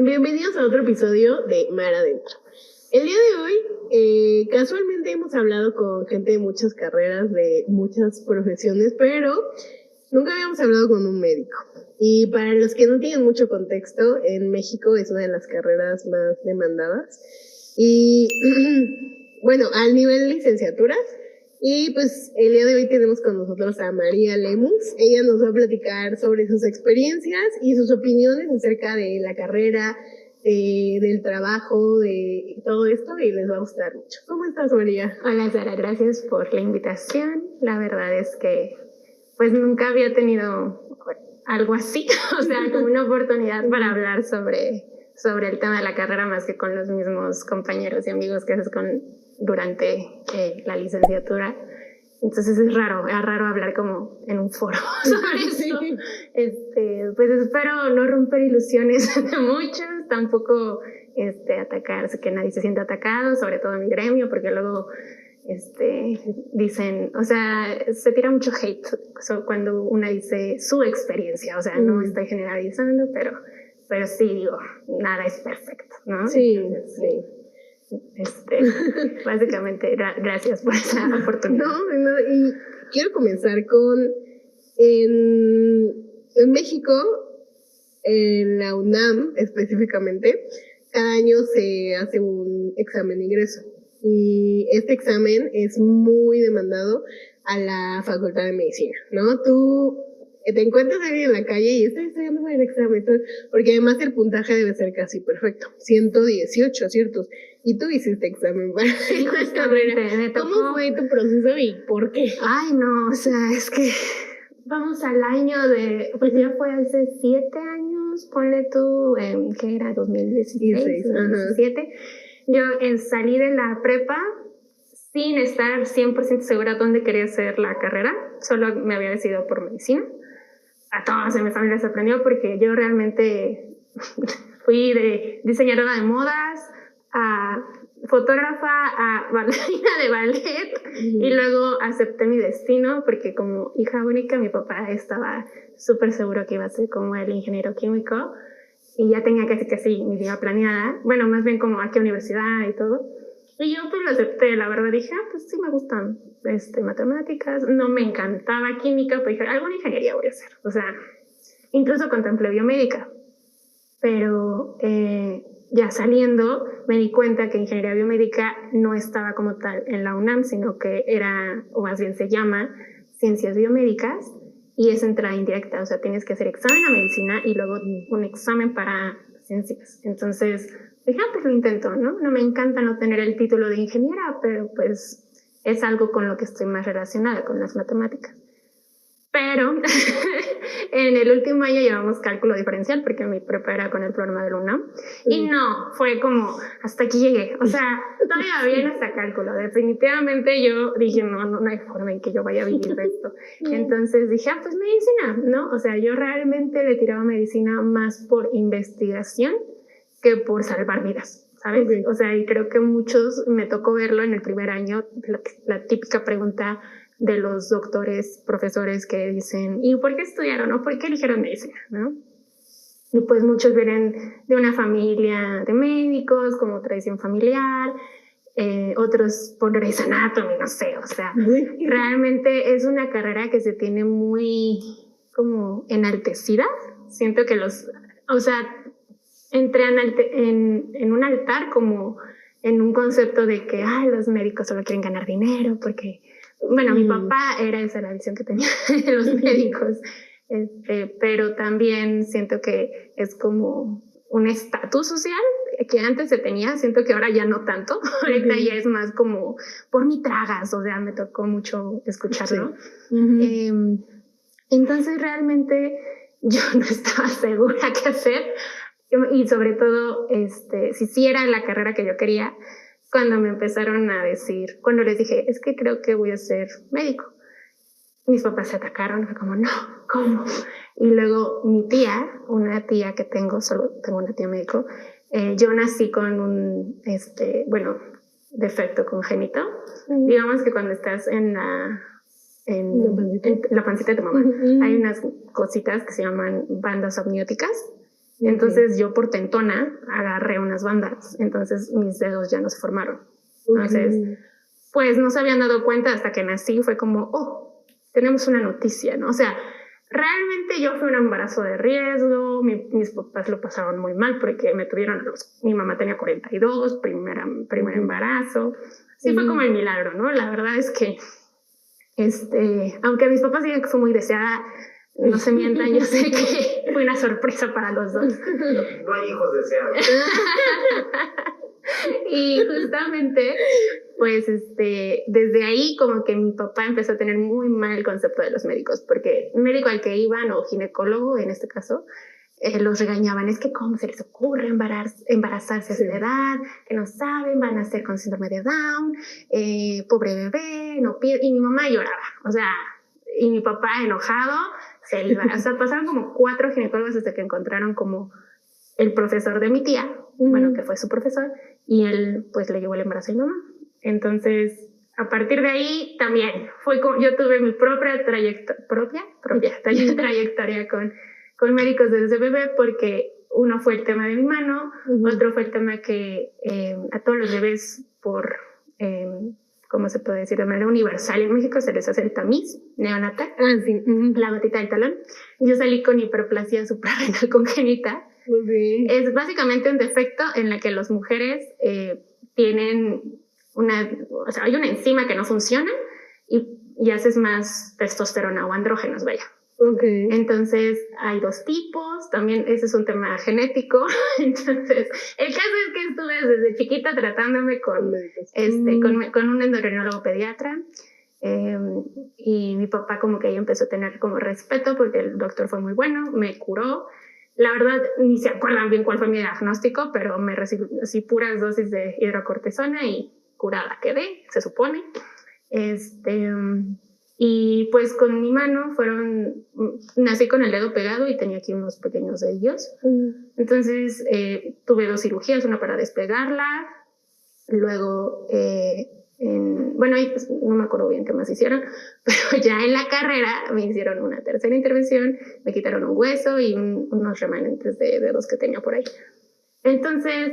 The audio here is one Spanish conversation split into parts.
Bienvenidos a otro episodio de Mar Adentro. El día de hoy, casualmente hemos hablado con gente de muchas carreras, de muchas profesiones, pero nunca habíamos hablado con un médico. Y para los que no tienen mucho contexto, en México es una de las carreras más demandadas. Y bueno, al nivel licenciaturas. Y pues el día de hoy tenemos con nosotros a María Lemus. Ella nos va a platicar sobre sus experiencias y sus opiniones acerca de la carrera, del trabajo, de todo esto, y les va a gustar mucho. ¿Cómo estás, María? Hola, Sara, gracias por la invitación. La verdad es que pues nunca había tenido algo así, o sea, como una oportunidad para hablar sobre el tema de la carrera más que con los mismos compañeros y amigos que haces durante la licenciatura. Entonces es raro hablar como en un foro sobre eso. Pues espero no romper ilusiones de muchos, tampoco atacarse, que nadie se sienta atacado, sobre todo en mi gremio, porque luego dicen, o sea, se tira mucho hate cuando una dice su experiencia, o sea, no estoy generalizando, pero sí digo, nada es perfecto, ¿no? Sí, entonces, sí. Básicamente, gracias por esa oportunidad. No, y quiero comenzar con en México, en la UNAM específicamente, cada año se hace un examen de ingreso y este examen es muy demandado a la Facultad de Medicina, ¿no? Tú te encuentras ahí en la calle y estás estudiando el examen, porque además el puntaje debe ser casi perfecto, 118 aciertos. Y tú hiciste examen para esta carrera. ¿Cómo fue tu proceso y por qué? Ay, no, o sea, es que vamos al año pues ya fue hace 7 años, ponle tú, ¿qué era? 2016, 2017. Yo salí de la prepa sin estar 100% segura dónde quería hacer la carrera, solo me había decidido por medicina. A todos en mi familia se aprendió porque yo realmente fui de diseñadora de modas a fotógrafa, a bailarina de ballet y luego acepté mi destino porque como hija única mi papá estaba súper seguro que iba a ser como el ingeniero químico y ya tenía casi mi vida planeada, bueno, más bien como a qué universidad y todo. Y yo pues lo acepté, la verdad dije, pues sí me gustan matemáticas, no me encantaba química, pero dije, alguna ingeniería voy a hacer, o sea, incluso contemplé biomédica, pero ya saliendo me di cuenta que ingeniería biomédica no estaba como tal en la UNAM, sino que era, o más bien se llama, ciencias biomédicas, y es entrada indirecta, o sea, tienes que hacer examen a medicina y luego un examen para ciencias, entonces dije, pues lo intento, ¿no? No me encanta no tener el título de ingeniera, pero pues es algo con lo que estoy más relacionada, con las matemáticas. Pero en el último año llevamos cálculo diferencial porque mi prepa era con el programa del UNAM. Y no, fue como, hasta aquí llegué. O sea, todavía bien hasta cálculo. Definitivamente yo dije, no hay forma en que yo vaya a vivir de esto. Entonces dije, pues medicina, ¿no? O sea, yo realmente le tiraba medicina más por investigación que por salvar vidas, ¿sabes? Okay. O sea, y creo que muchos, me tocó verlo en el primer año, la típica pregunta de los doctores, profesores que dicen, ¿y por qué estudiaron? ¿No? ¿Por qué eligieron medicina? ¿No? Y pues muchos vienen de una familia de médicos, como tradición familiar, otros por Grey's Anatomy, no sé, o sea, realmente es una carrera que se tiene muy como enaltecida. Siento que o sea, entran en un altar como en un concepto de que los médicos solo quieren ganar dinero porque, bueno, mi papá esa la visión que tenía de los médicos, pero también siento que es como un estatus social que antes se tenía, siento que ahora ya no tanto, ahorita ya es más como por mi tragas, o sea, me tocó mucho escucharlo. Sí. Entonces realmente yo no estaba segura qué hacer. Y sobre todo, si sí era la carrera que yo quería, cuando me empezaron a decir, cuando les dije, es que creo que voy a ser médico, mis papás se atacaron, fue como, no, ¿cómo? Y luego mi tía, una tía que solo tengo una tía médico, yo nací con un, defecto congénito. Digamos que cuando estás en la pancita de tu mamá, hay unas cositas que se llaman bandas amnióticas, Entonces yo por tentona agarré unas bandas, entonces mis dedos ya no se formaron. Entonces, pues no se habían dado cuenta hasta que nací, fue como, oh, tenemos una noticia, ¿no? O sea, realmente yo fui un embarazo de riesgo, mis papás lo pasaron muy mal porque me tuvieron, mi mamá tenía 42, primer embarazo. Sí, fue como el milagro, ¿no? La verdad es que, aunque mis papás digan que fue muy deseada, no se mientan, yo sé que fue una sorpresa para los dos. No hay hijos deseados. Y justamente, pues, desde ahí como que mi papá empezó a tener muy mal el concepto de los médicos, porque el médico al que iban, o ginecólogo en este caso, los regañaban, es que cómo se les ocurre embarazarse a esa edad, que no saben, van a ser con síndrome de Down, pobre bebé, no pide, y mi mamá lloraba, o sea, y mi papá enojado se iba, o sea, pasaron como 4 ginecólogos hasta que encontraron como el profesor de mi tía, bueno, que fue su profesor, y él pues le llevó el embarazo a mi mamá. Entonces, a partir de ahí también fue como, yo tuve mi propia trayectoria con médicos desde bebé, porque uno fue el tema de mi mano, otro fue el tema que a todos los bebés por, ¿cómo se puede decir? De manera universal en México se les hace el tamiz neonatal, la gotita del talón. Yo salí con hiperplasia suprarrenal congénita. Es básicamente un defecto en la que las mujeres tienen o sea, hay una enzima que no funciona y haces más testosterona o andrógenos, vaya. Entonces hay 2 tipos, también ese es un tema genético. Entonces el caso es que estuve desde chiquita tratándome con un endocrinólogo pediatra, y mi papá como que ahí empezó a tener como respeto porque el doctor fue muy bueno, me curó. La verdad ni se acuerdan bien cuál fue mi diagnóstico, pero me recibí así puras dosis de hidrocortisona y curada quedé, se supone. Y pues con mi mano nací con el dedo pegado y tenía aquí unos pequeños dedillos. Entonces tuve 2 cirugías, una para despegarla, luego, bueno, ahí pues, no me acuerdo bien qué más hicieron, pero ya en la carrera me hicieron una tercera intervención, me quitaron un hueso y unos remanentes de dedos que tenía por ahí. Entonces,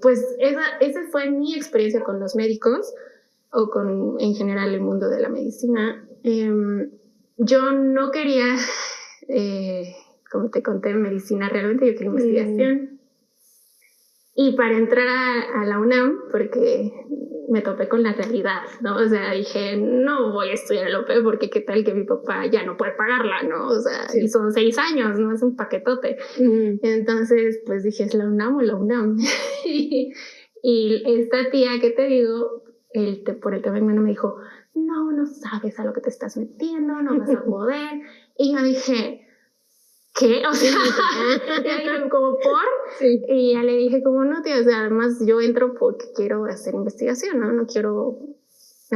pues esa fue mi experiencia con los médicos, o con en general el mundo de la medicina. Yo no quería, como te conté, medicina realmente, yo quería investigación. Y para entrar a la UNAM, porque me topé con la realidad, ¿no? O sea, dije, no voy a estudiar el OP porque qué tal que mi papá ya no puede pagarla, ¿no? O sea, y son 6 años, ¿no? Es un paquetote. Entonces, pues dije, ¿es la UNAM o la UNAM? Y esta tía que te digo, por el tema de mi mano me dijo, no sabes a lo que te estás metiendo, no vas a poder. Y yo dije, ¿qué? O sea, ya dije, como por. Sí. Y ya le dije, como no, tía, o sea, además yo entro porque quiero hacer investigación, ¿no? No quiero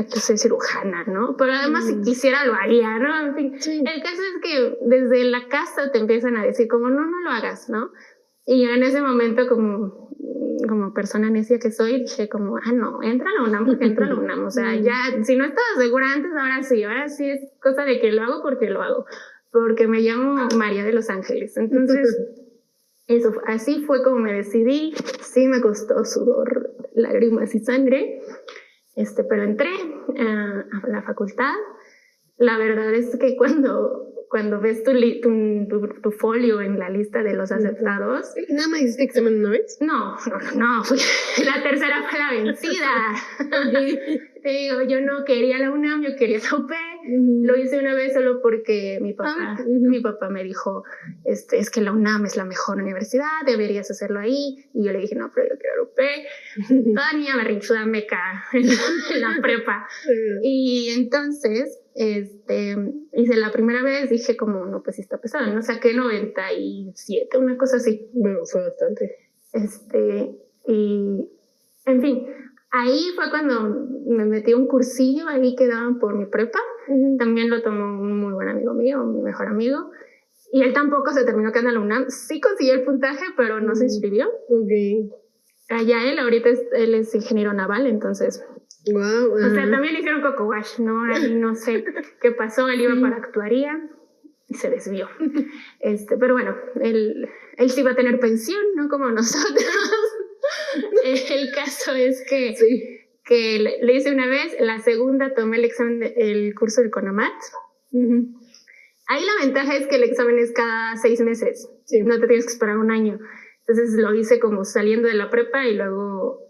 ser cirujana, ¿no? Pero además si quisiera lo haría, ¿no? En fin, sí. El caso es que desde la casa te empiezan a decir, como no lo hagas, ¿no? Y yo en ese momento, como persona necia que soy, dije como, no, entra a la UNAM porque entra a la UNAM. O sea, ya, si no estaba segura antes, ahora sí es cosa de que lo hago porque lo hago. Porque me llamo María de los Ángeles. Entonces, así fue como me decidí. Sí me costó sudor, lágrimas y sangre, pero entré a la facultad. La verdad es que cuando ves tu folio en la lista de los aceptados... ¿Nada más hiciste examen una vez? No, la tercera fue la vencida. Te digo, yo no quería la UNAM, yo quería la UP. Lo hice una vez solo porque mi papá me dijo, es que la UNAM es la mejor universidad, deberías hacerlo ahí. Y yo le dije, no, pero yo quiero la UP. Toda niña berrinchuda meca en la prepa. Y entonces... hice la primera vez, dije como, no, pues sí está pesado, ¿no? Saqué 97, una cosa así. Bueno, fue bastante. Y, en fin, ahí fue cuando me metí a un cursillo, ahí que daban por mi prepa. También lo tomó un muy buen amigo mío, mi mejor amigo. Y él tampoco se terminó quedando en la UNAM. Sí consiguió el puntaje, pero no se inscribió. Allá ahorita él es ingeniero naval, entonces... Wow, o sea, también le hicieron coco wash, ¿no? Ahí no sé qué pasó, él iba para actuaría. se desvió. Pero bueno, él sí va a tener pensión, no como nosotros. El caso es que, sí. que le hice una vez, la segunda tomé el examen, el curso del CONAMAT. Ahí la ventaja es que el examen es cada 6 meses, sí. No te tienes que esperar un año. Entonces lo hice como saliendo de la prepa y luego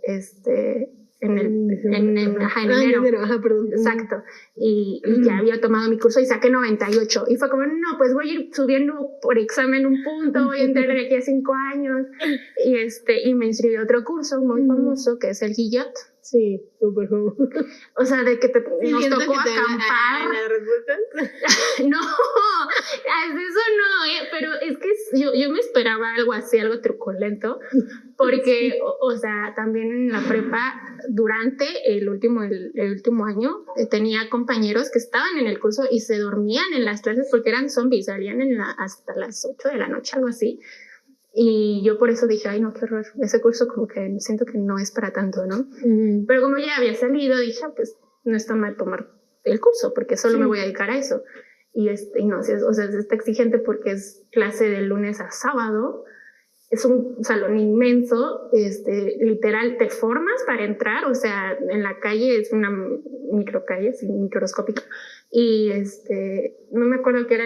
en enero. Ajá, perdón. Exacto. Y ya había tomado mi curso y saqué 98. Y fue como, no, pues voy a ir subiendo por examen un punto, voy a entrar de aquí a 5 años. Y me inscribí a otro curso muy famoso, que es el Guillot. Sí, súper famoso. O sea, de que nos tocó acampar. ¿La respuesta? No, eso no, pero es que yo me esperaba algo así, algo truculento, porque, o sea, también en la prepa, durante el último año, tenía compañeros que estaban en el curso y se dormían en las clases porque eran zombies, salían hasta las 8 de la noche, algo así. Y yo por eso dije, ay no, qué horror, ese curso como que siento que no es para tanto, ¿no? Pero como ya había salido, dije, pues no está mal tomar el curso porque solo me voy a dedicar a eso. Y no, o sea, está exigente porque es clase de lunes a sábado, es un salón inmenso, literal te formas para entrar, o sea, en la calle es una microcalle, así, microscópica, y no me acuerdo qué era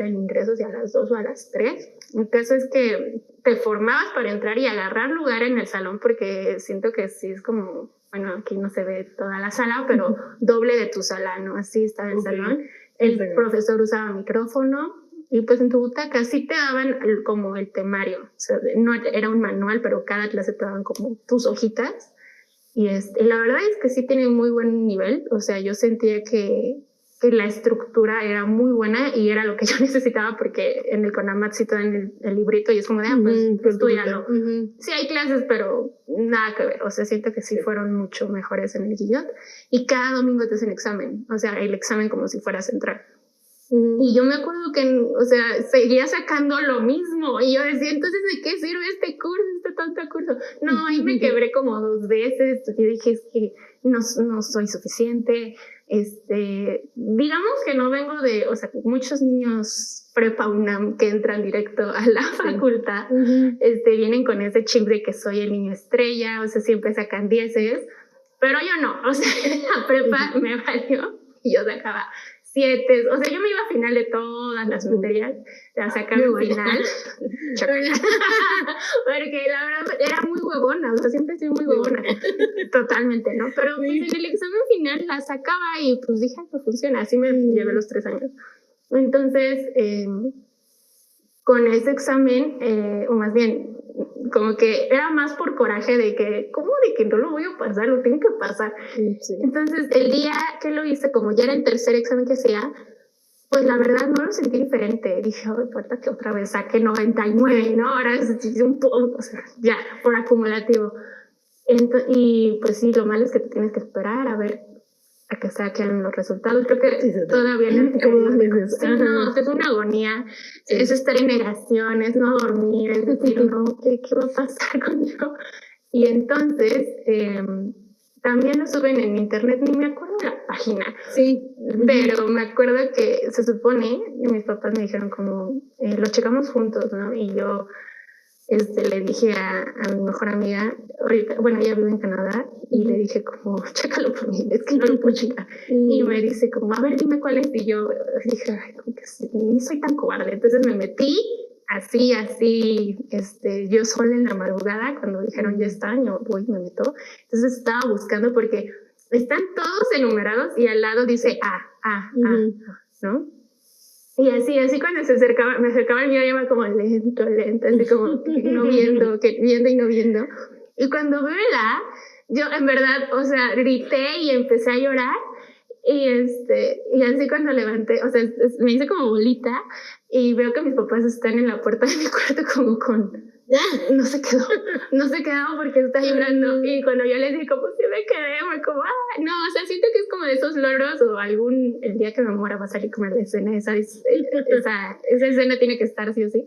el ingreso, si a las 2 o a las 3. El caso es que te formabas para entrar y agarrar lugar en el salón, porque siento que sí es como, bueno, aquí no se ve toda la sala, pero doble de tu sala, ¿no? Así estaba el salón. El profesor usaba micrófono y pues en tu butaca sí te daban como el temario. O sea, no era un manual, pero cada clase te daban como tus hojitas. Y la verdad es que sí tiene muy buen nivel. O sea, yo sentía que la estructura era muy buena y era lo que yo necesitaba porque en el CONAMAT sí te dan el librito y es como de, pues estudialo. Sí hay clases, pero nada que ver. O sea, siento que sí fueron mucho mejores en el Guillot. Y cada domingo te hacen examen. O sea, el examen como si fueras a entrar. Y yo me acuerdo que, o sea, seguía sacando lo mismo. Y yo decía, entonces, ¿de qué sirve este curso, este tonto curso? No, ahí me quebré como 2 veces. Yo dije, es que no soy suficiente. Digamos que no vengo de, o sea, muchos niños prepa UNAM que entran directo a la facultad, vienen con ese chip de que soy el niño estrella, o sea, siempre sacan 10, pero yo no, o sea, la prepa me valió y yo sacaba 7, o sea, yo me iba a final de todas las materias, la sacaba al final, porque la verdad era muy huevona, o sea, siempre he sido muy huevona, totalmente, ¿no? Pero pues en el examen final la sacaba y pues dije, pues funciona, así me llevé los 3 años. Entonces, con ese examen, o más bien, como que era más por coraje de que, ¿cómo de que no lo voy a pasar? Lo tengo que pasar. Sí. Entonces, el día que lo hice, como ya era el tercer examen que hacía, pues la verdad no lo sentí diferente. Dije, oh, importa que otra vez saque 99, ¿no? Ahora es un poco, o sea, ya, por acumulativo. Y pues sí, lo malo es que te tienes que esperar a ver a que saquen los resultados. Creo que todavía no. Como 2 meses. No, es una agonía. Sí. Es estar en negación, es no dormir, es decir, no, ¿qué va a pasar conmigo? Y entonces, también lo suben en internet, ni me acuerdo de la página. Sí. Pero me acuerdo que se supone, mis papás me dijeron como, lo checamos juntos, ¿no? Y yo le dije a mi mejor amiga, bueno, ella vive en Canadá, y le dije como, chécalo por mí, es que no lo puedo checar. Y me dice como, a ver, dime cuál es. Y yo dije, ay, como que no soy tan cobarde. Entonces me metí así, yo sola en la madrugada, cuando dijeron ya está, yo voy y me meto. Entonces estaba buscando porque están todos enumerados y al lado dice ¿no? Y así cuando me acercaba el mío, iba como lento, así como no viendo, viendo y no viendo. Y cuando veo la A, yo en verdad, o sea, grité y empecé a llorar. Y así cuando levanté, o sea, me hice como bolita y veo que mis papás están en la puerta de mi cuarto como con... No se quedó porque está llorando. Y cuando yo les dije como si me quedé, fue como, no, o sea, siento que es como de esos logros o el día que me muera va a salir como la escena, esa escena tiene que estar sí o sí.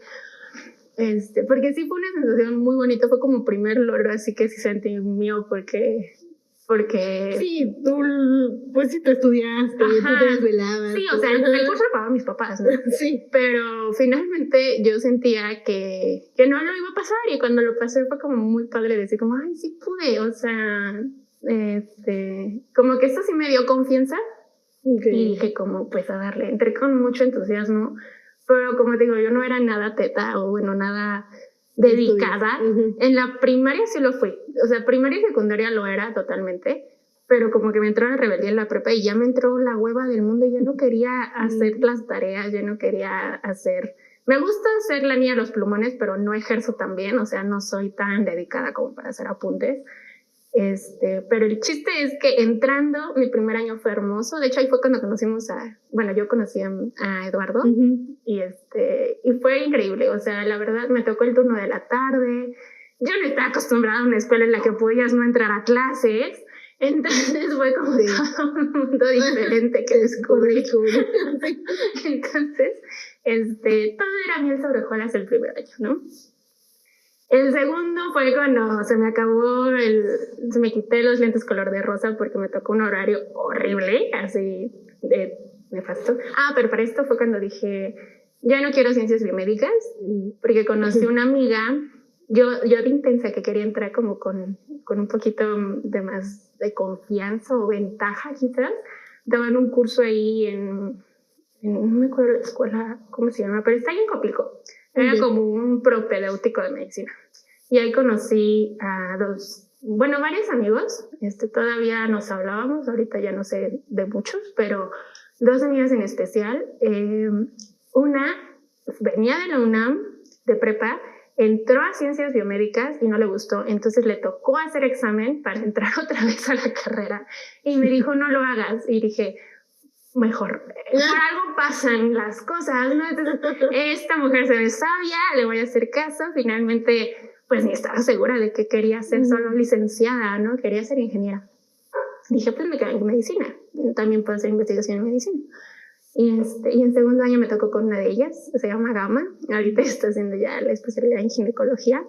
Porque sí fue una sensación muy bonita, fue como primer logro, así que sí sentí mío porque porque... Sí, pues sí te estudiaste, tú te desvelabas. Sí, o sea, el curso lo pagaban mis papás, ¿no? Sí. Pero finalmente yo sentía que no lo iba a pasar, y cuando lo pasé fue como muy padre decir como, ay, sí pude, o sea, como que esto sí me dio confianza. Y dije como, pues a darle, entré con mucho entusiasmo, pero como te digo, yo no era nada teta o bueno, nada dedicada. En la primaria sí lo fui, o sea, primaria y secundaria lo era totalmente, pero como que me entró la rebeldía en la prepa y ya me entró la hueva del mundo y ya no quería hacer las tareas, ya no quería hacer... Me gusta hacer la niña de los plumones, pero no ejerzo tan bien, o sea, no soy tan dedicada como para hacer apuntes. Pero el chiste es que entrando, mi primer año fue hermoso. De hecho, ahí fue cuando conocimos yo conocí a Eduardo, y fue increíble. O sea, la verdad, me tocó el turno de la tarde. Yo no estaba acostumbrada a una escuela en la que podías no entrar a clases. Entonces fue como todo un mundo diferente que descubrí. Entonces, todo era miel sobre hojuelas el primer año, ¿no? El segundo fue cuando se me quité los lentes color de rosa porque me tocó un horario horrible, así de nefasto. Pero para esto fue cuando dije, ya no quiero ciencias biomédicas, porque conocí una amiga, yo de intensa, que quería entrar como con un poquito de más de confianza o ventaja quizás. Daban un curso ahí no me acuerdo la escuela, ¿cómo se llama? Pero está ahí en Copico. Era como un propedéutico de medicina. Y ahí conocí a varios amigos. Todavía nos hablábamos, ahorita ya no sé de muchos, pero dos amigas en especial. Una venía de la UNAM, de prepa, entró a ciencias biomédicas y no le gustó. Entonces le tocó hacer examen para entrar otra vez a la carrera. Y me dijo, no lo hagas. Y dije, mejor, por algo pasan las cosas, ¿no? Entonces, esta mujer se ve sabia, le voy a hacer caso. Finalmente, pues ni estaba segura de que quería ser solo licenciada, ¿no? Quería ser ingeniera. Dije, pues me quedo en medicina, también puedo hacer investigación en medicina. Y en segundo año me tocó con una de ellas, se llama Gama, ahorita está haciendo ya la especialidad en ginecología.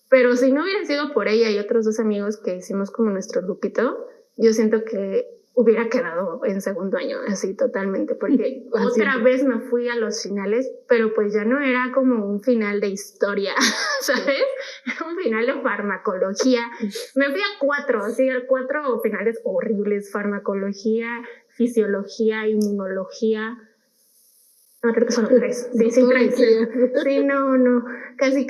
Pero si no hubiera sido por ella y otros dos amigos que hicimos como nuestro grupito, yo siento que hubiera quedado en segundo año, así totalmente, porque otra vez me fui a los finales, pero pues ya no era como un final de historia, ¿sabes? Era un final de farmacología. Me fui a 4 finales horribles: farmacología, fisiología, inmunología. No, creo que son 3. Sí, no, casi.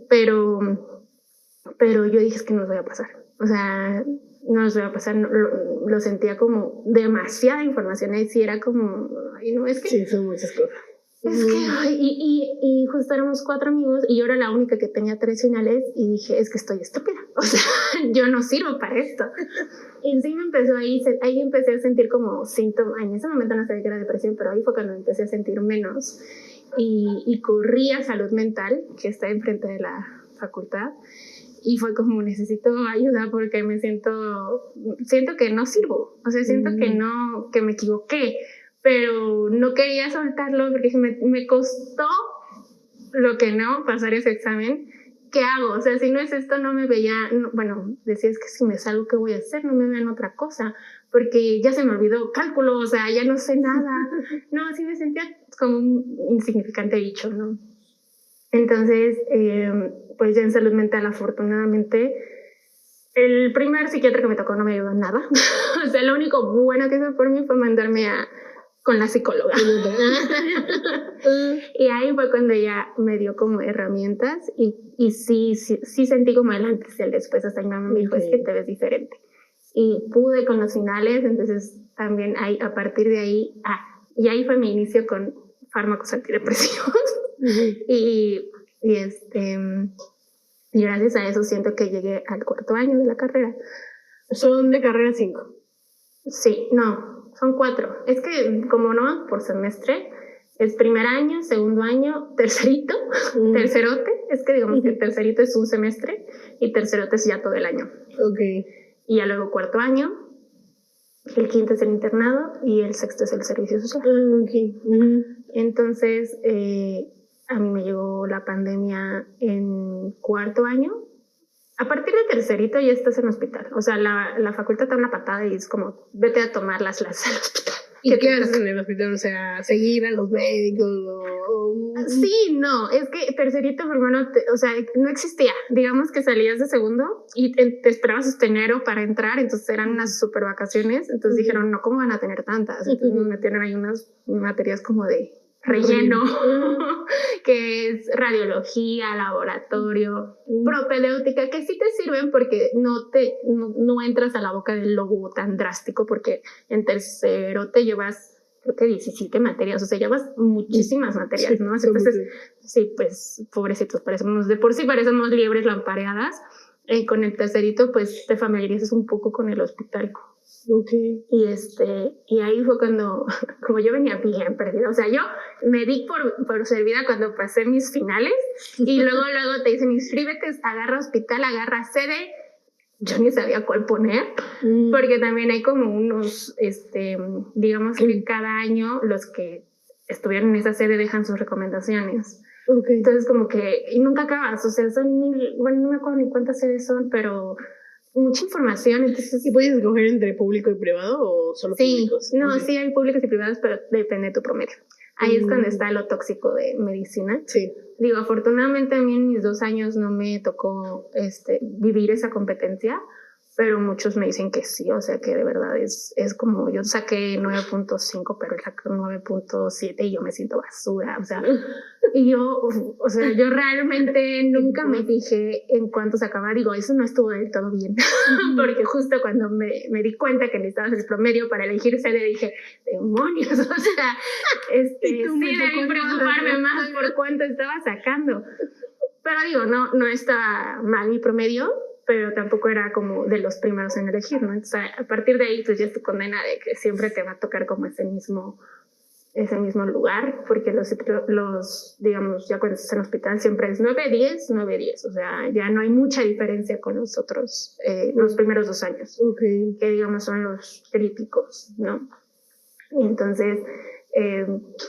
Pero yo dije, es que no nos voy a pasar. O sea, no nos voy a pasar. Lo sentía como demasiada información. Y sí, era como, no, es que... Sí, son muchas cosas. Es que, y justo éramos 4 amigos y yo era la única que tenía 3 finales y dije, es que estoy estúpida. O sea, yo no sirvo para esto. Y sí me empezó ahí empecé a sentir como síntomas. En ese momento no sabía que era depresión, pero ahí fue cuando empecé a sentir menos. Y corrí a salud mental, que está enfrente de la facultad. Y fue como, necesito ayuda porque siento que no sirvo. O sea, siento que me equivoqué, pero no quería soltarlo porque me costó lo que no pasar ese examen. ¿Qué hago? O sea, si no es esto, no me veía, decía, es que si me salgo, ¿qué voy a hacer? No me vean otra cosa, porque ya se me olvidó cálculo, o sea, ya no sé nada. No, así me sentía como un insignificante bicho, ¿no? Entonces, pues ya en salud mental, afortunadamente, el primer psiquiatra que me tocó no me ayudó en nada. O sea, lo único bueno que hizo por mí fue mandarme con la psicóloga. Y ahí fue cuando ella me dio como herramientas y sí sentí como el antes y el después. Hasta mi mamá me dijo, es que te ves diferente. Y pude con los finales, entonces también a partir de ahí, y ahí fue mi inicio con fármacos antidepresivos. Y gracias a eso siento que llegué al 4º año de la carrera. ¿Son de carrera 5? Sí, no, son 4. Es que como no, por semestre, es primer año, segundo año, tercerito, tercerote. Es que digamos que el tercerito es un semestre y tercerote es ya todo el año. Ok. Y ya luego 4º año, el 5º es el internado y el 6º es el servicio social. Okay. Entonces, a mí me llegó la pandemia en 4º año a partir de tercerito ya estás en hospital. O sea, la facultad te da una patada y es como, vete a tomar las clases al hospital. ¿Y qué haces en el hospital? O sea, seguir a los médicos Sí, no, es que tercerito primero, o sea, no existía. Digamos que salías de segundo y te esperabas hasta enero para entrar, entonces eran unas super vacaciones. Entonces dijeron, no, ¿cómo van a tener tantas? Entonces nos metieron ahí unas materias como de relleno, que es radiología, laboratorio, propedéutica, que sí te sirven porque no entras a la boca del lobo tan drástico, porque en tercero te llevas, creo que 17 materias, o sea, llevas muchísimas materias, ¿no? Entonces, sí, pues, pobrecitos, de por sí parecemos liebres lampareadas. Con el tercerito, pues, te familiarizas un poco con el hospital. Okay. Y ahí fue cuando, como yo venía bien perdida, o sea, yo me di por servida cuando pasé mis finales y luego te dicen, inscríbete, agarra hospital, agarra sede. Yo ni sabía cuál poner, porque también hay como unos, digamos que cada año los que estuvieron en esa sede dejan sus recomendaciones. Okay. Entonces como que, y nunca acabas, o sea, bueno, no me acuerdo ni cuántas sedes son, pero mucha información. Entonces, ¿y puedes escoger entre público y privado o solo públicos? No, okay. Sí hay públicos y privados, pero depende de tu promedio. Ahí es cuando está lo tóxico de medicina. Sí. Digo, afortunadamente a mí en mis 2 años no me tocó vivir esa competencia, pero muchos me dicen que sí, o sea que de verdad es como, yo saqué 9.5, pero saqué 9.7 y yo me siento basura, o sea, y yo realmente nunca me fijé en cuánto sacaba. Digo, eso no estuvo del todo bien, porque justo cuando me di cuenta que necesitabas el promedio para elegir sede, dije, demonios, o sea, sí debí preocuparme más por cuánto estaba sacando. Pero digo, no estaba mal mi promedio, pero tampoco era como de los primeros en elegir, ¿no? Entonces, a partir de ahí, pues ya es tu condena de que siempre te va a tocar como ese mismo lugar, porque los digamos, ya cuando estás en hospital siempre es 9-10, 9-10, o sea, ya no hay mucha diferencia con los otros, los primeros 2 años, okay, que digamos son los críticos, ¿no? Y entonces,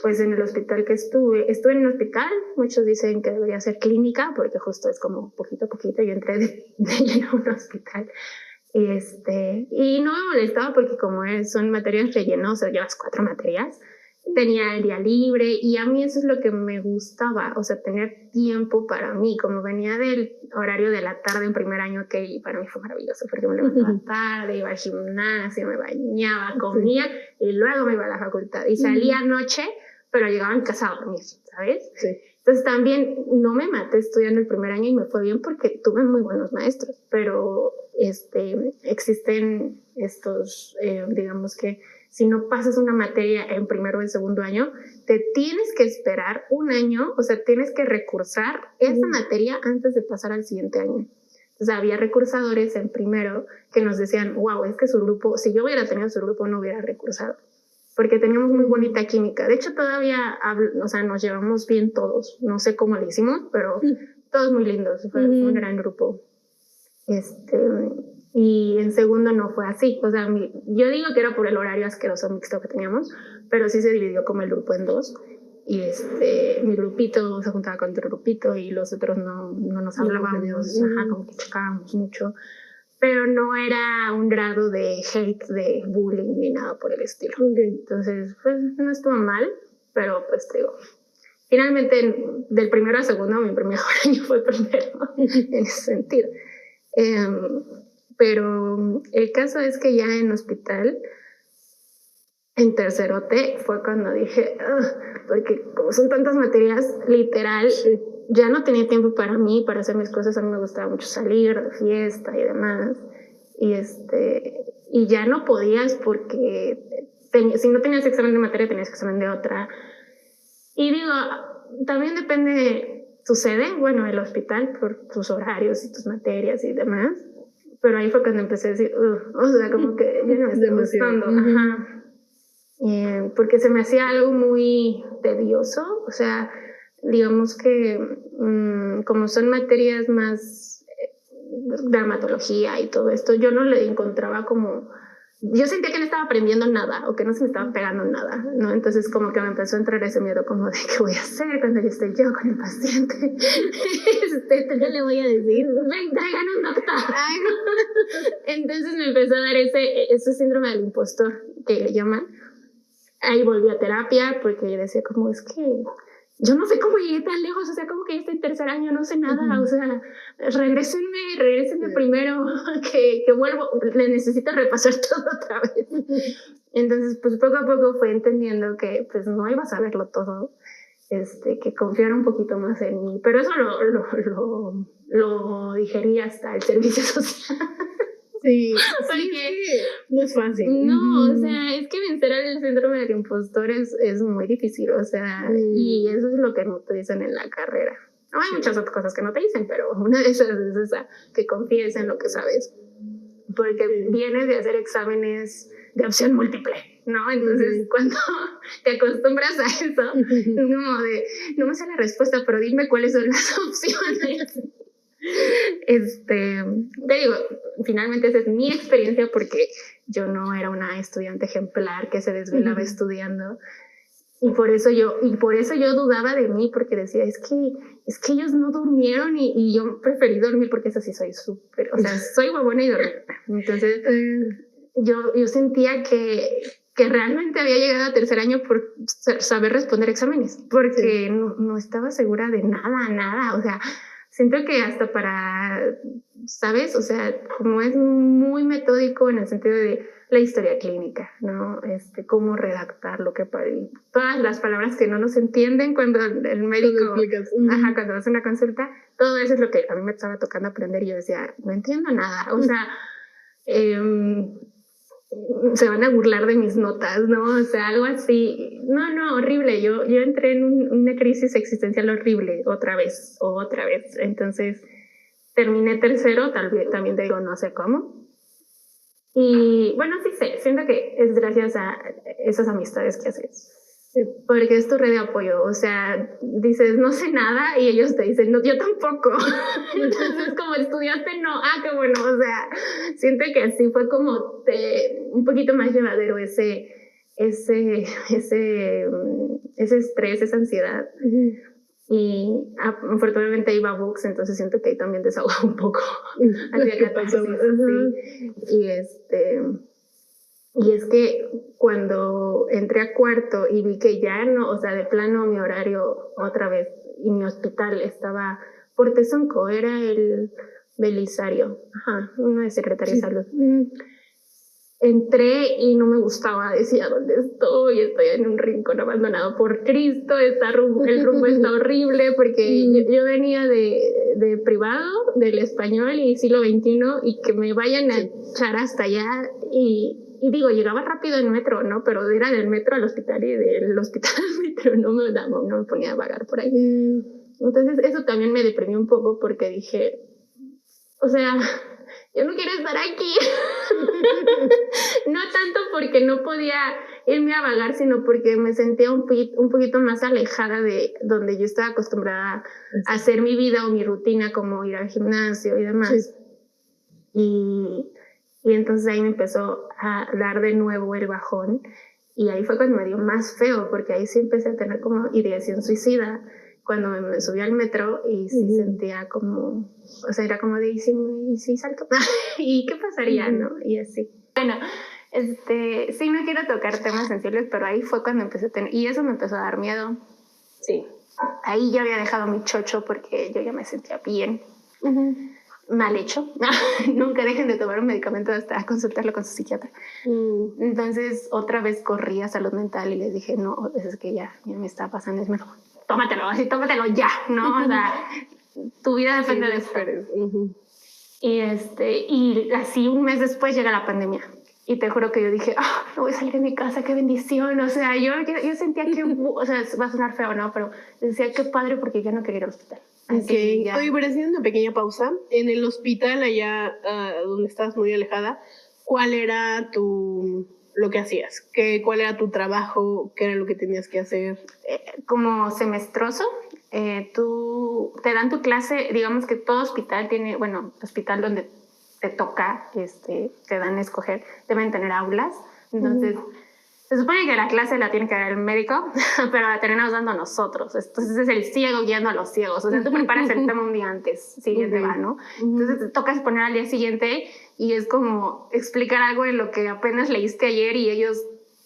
pues en el hospital que estuve en un hospital, muchos dicen que debería ser clínica, porque justo es como poquito a poquito, yo entré de lleno a un hospital, y no me molestaba porque como son materias rellenas, o sea, llevas 4 materias, tenía el día libre y a mí eso es lo que me gustaba, o sea, tener tiempo para mí. Como venía del horario de la tarde en primer año, que para mí fue maravilloso porque me levantaba tarde, iba al gimnasio, me bañaba, comía y luego me iba a la facultad y salía anoche, pero llegaba en casa a dormir, ¿sabes? Sí. Entonces también no me maté estudiando el primer año y me fue bien porque tuve muy buenos maestros, pero existen estos, digamos que si no pasas una materia en primero o en segundo año, te tienes que esperar 1 año, o sea, tienes que recursar esa materia antes de pasar al siguiente año. Entonces, había recursadores en primero que nos decían, wow, es que su grupo, si yo hubiera tenido su grupo, no hubiera recursado, porque teníamos muy bonita química. De hecho, todavía, o sea, nos llevamos bien todos. No sé cómo lo hicimos, pero todos muy lindos. Fue un gran grupo. Y en segundo no fue así, o sea, yo digo que era por el horario asqueroso mixto que teníamos, pero sí se dividió como el grupo en 2, y mi grupito se juntaba con otro grupito y los otros no nos hablábamos, como que chocábamos mucho, pero no era un grado de hate, de bullying ni nada por el estilo. Entonces, pues no estuvo mal, pero pues te digo, finalmente del primero a segundo mi mejor año fue primero en ese sentido. Pero el caso es que ya en hospital, en tercerote, fue cuando dije, porque como son tantas materias, literal, ya no tenía tiempo para mí, para hacer mis cosas. A mí me gustaba mucho salir de fiesta y demás, y ya no podías porque si no tenías examen de materia, tenías examen de otra. Y digo, también depende tu sede, bueno, el hospital, por tus horarios y tus materias y demás. Pero ahí fue cuando empecé a decir, o sea, como que ya no me está gustando. Ajá. Porque se me hacía algo muy tedioso, o sea, digamos que como son materias más dermatología y todo esto, yo no le encontraba como, yo sentía que no estaba aprendiendo nada o que no se me estaba pegando nada, ¿no? Entonces como que me empezó a entrar ese miedo como de qué voy a hacer cuando yo estoy yo con el paciente. ¿Qué le voy a decir? Ven, traigan un doctor. Entonces me empezó a dar ese síndrome del impostor que le llaman. Ahí volví a terapia porque yo decía como, es que yo no sé cómo llegué tan lejos, o sea, como que ya estoy en tercer año, no sé nada, o sea, regrésenme primero, que vuelvo, le necesito repasar todo otra vez. Entonces, pues poco a poco fue entendiendo que pues no iba a saberlo todo, que confiara un poquito más en mí, pero eso lo digerí hasta el servicio social. Sí, porque es que no es fácil. No, o sea, es que vencer al síndrome del impostor es muy difícil, o sea, y eso es lo que no te dicen en la carrera. No, hay muchas otras cosas que no te dicen, pero una de esas es esa, que confíes en lo que sabes, porque vienes de hacer exámenes de opción múltiple, ¿no? Entonces, cuando te acostumbras a eso, es como de, no me sé la respuesta, pero dime cuáles son las opciones. Te digo, finalmente esa es mi experiencia porque yo no era una estudiante ejemplar que se desvelaba estudiando y por eso yo dudaba de mí porque decía, es que ellos no durmieron y yo preferí dormir porque eso sí soy súper, o sea, soy huevona y dormida. Entonces yo sentía que realmente había llegado a tercer año por saber responder exámenes porque no estaba segura de nada, o sea, siento que hasta para, ¿sabes? O sea, como es muy metódico en el sentido de la historia clínica, ¿no? Cómo redactar lo que todas las palabras que no nos entienden cuando el médico, cuando hace una consulta, todo eso es lo que a mí me estaba tocando aprender y yo decía, no entiendo nada, o sea, se van a burlar de mis notas, ¿no? O sea, algo así. No, horrible. Yo entré en una crisis existencial horrible otra vez. Entonces, terminé tercero, también te digo, no sé cómo. Y bueno, sí sé, siento que es gracias a esas amistades que haces. Porque es tu red de apoyo, o sea, dices, no sé nada, y ellos te dicen, no, yo tampoco. Entonces, como estudiaste, no, qué bueno, o sea, siento que así fue como un poquito más llevadero ese estrés, esa ansiedad. Y afortunadamente iba a Books, entonces siento que ahí también desahogaba un poco. ¿Qué pasó? Sí. Y es que cuando entré a cuarto y vi que ya no, o sea, de plano mi horario otra vez y mi hospital estaba por Tezonco, era el Belisario, una de Secretaría de Salud. Entré y no me gustaba, decía, ¿dónde estoy? Estoy en un rincón abandonado por Cristo, el rumbo está horrible, porque yo venía de privado, del español y siglo XXI, y que me vayan a echar hasta allá, y digo, llegaba rápido en metro, ¿no? Pero era del metro al hospital y del hospital al metro, no me ponía a vagar por ahí. Entonces eso también me deprimió un poco porque dije, o sea, yo no quiero estar aquí. No tanto porque no podía irme a vagar, sino porque me sentía un poquito más alejada de donde yo estaba acostumbrada a hacer mi vida o mi rutina, como ir al gimnasio y demás. Y entonces ahí me empezó a dar de nuevo el bajón y ahí fue cuando me dio más feo, porque ahí sí empecé a tener como ideación suicida cuando me subí al metro y sí sentía como, o sea, era como de, ¿y si salto? ¿Y qué pasaría, no? Y así. Bueno, sí, no quiero tocar temas sensibles, pero ahí fue cuando empecé a tener, y eso me empezó a dar miedo. Sí. Ahí ya había dejado mi chocho porque yo ya me sentía bien. Mal hecho. Nunca dejen de tomar un medicamento hasta consultarlo con su psiquiatra. Entonces, otra vez corrí a salud mental y les dije, no, es que ya me está pasando, es mejor. Tómatelo ya, ¿no? O sea, tu vida depende de esto. Y así un mes después llega la pandemia. Y te juro que yo dije, no voy a salir de mi casa, qué bendición. O sea, yo sentía que, o sea, va a sonar feo, ¿no? Pero decía, qué padre, porque ya no quería ir al hospital. Oye, pero haciendo una pequeña pausa, en el hospital allá donde estabas muy alejada, ¿cuál era lo que hacías? ¿Cuál era tu trabajo? ¿Qué era lo que tenías que hacer? Como semestroso, tú te dan tu clase, digamos que todo hospital tiene, bueno, hospital donde te toca, te dan a escoger, deben tener aulas, entonces Se supone que la clase la tiene que dar el médico, pero la terminamos dando nosotros. Entonces es el ciego guiando a los ciegos. O sea, tú preparas el tema un día antes, siguiente va, ¿no? Entonces te toca exponer al día siguiente y es como explicar algo en lo que apenas leíste ayer y ellos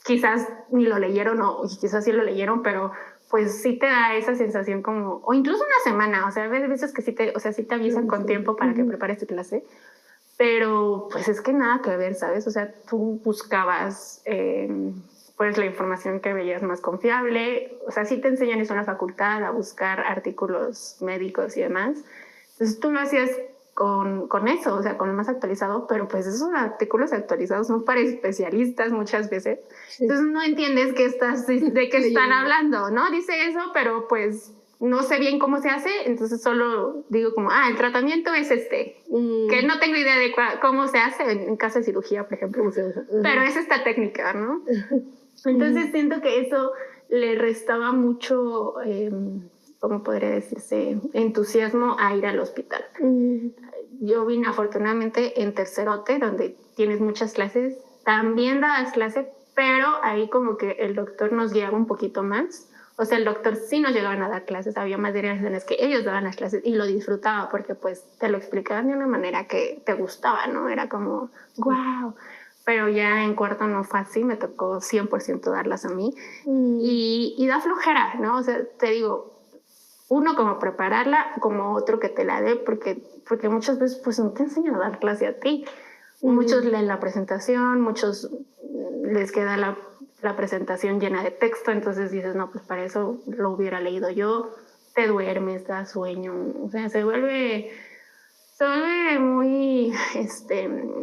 quizás ni lo leyeron o quizás sí lo leyeron, pero pues sí te da esa sensación como, o incluso una semana, o sea, hay veces que sí te avisan con tiempo para que prepares tu clase. Pero pues es que nada que ver, ¿sabes? O sea, tú buscabas pues la información que veías más confiable. O sea, sí te enseñan eso en la facultad, a buscar artículos médicos y demás. Entonces tú lo hacías con eso, o sea, con lo más actualizado, pero pues esos artículos actualizados son para especialistas muchas veces. Entonces no entiendes de qué están hablando, ¿no? Dice eso, pero pues no sé bien cómo se hace, entonces solo digo como, el tratamiento es que no tengo idea de cómo se hace en caso de cirugía, por ejemplo, pero es esta técnica, ¿no? Entonces siento que eso le restaba mucho, ¿cómo podría decirse? Entusiasmo a ir al hospital. Yo vine afortunadamente en tercerote, donde tienes muchas clases, también dabas clase, pero ahí como que el doctor nos guiaba un poquito más. O sea, el doctor sí nos llegaban a dar clases, había materias en las que ellos daban las clases y lo disfrutaba porque pues te lo explicaban de una manera que te gustaba, ¿no? Era como, wow. Pero ya en cuarto no fue así, me tocó 100% darlas a mí. Y da flojera, ¿no? O sea, te digo, uno como prepararla, como otro que te la dé, porque muchas veces pues no te enseñan a dar clase a ti. Muchos leen la presentación, muchos les queda la presentación llena de texto, entonces dices, no, pues para eso lo hubiera leído yo, te duermes, da sueño, o sea, se vuelve muy,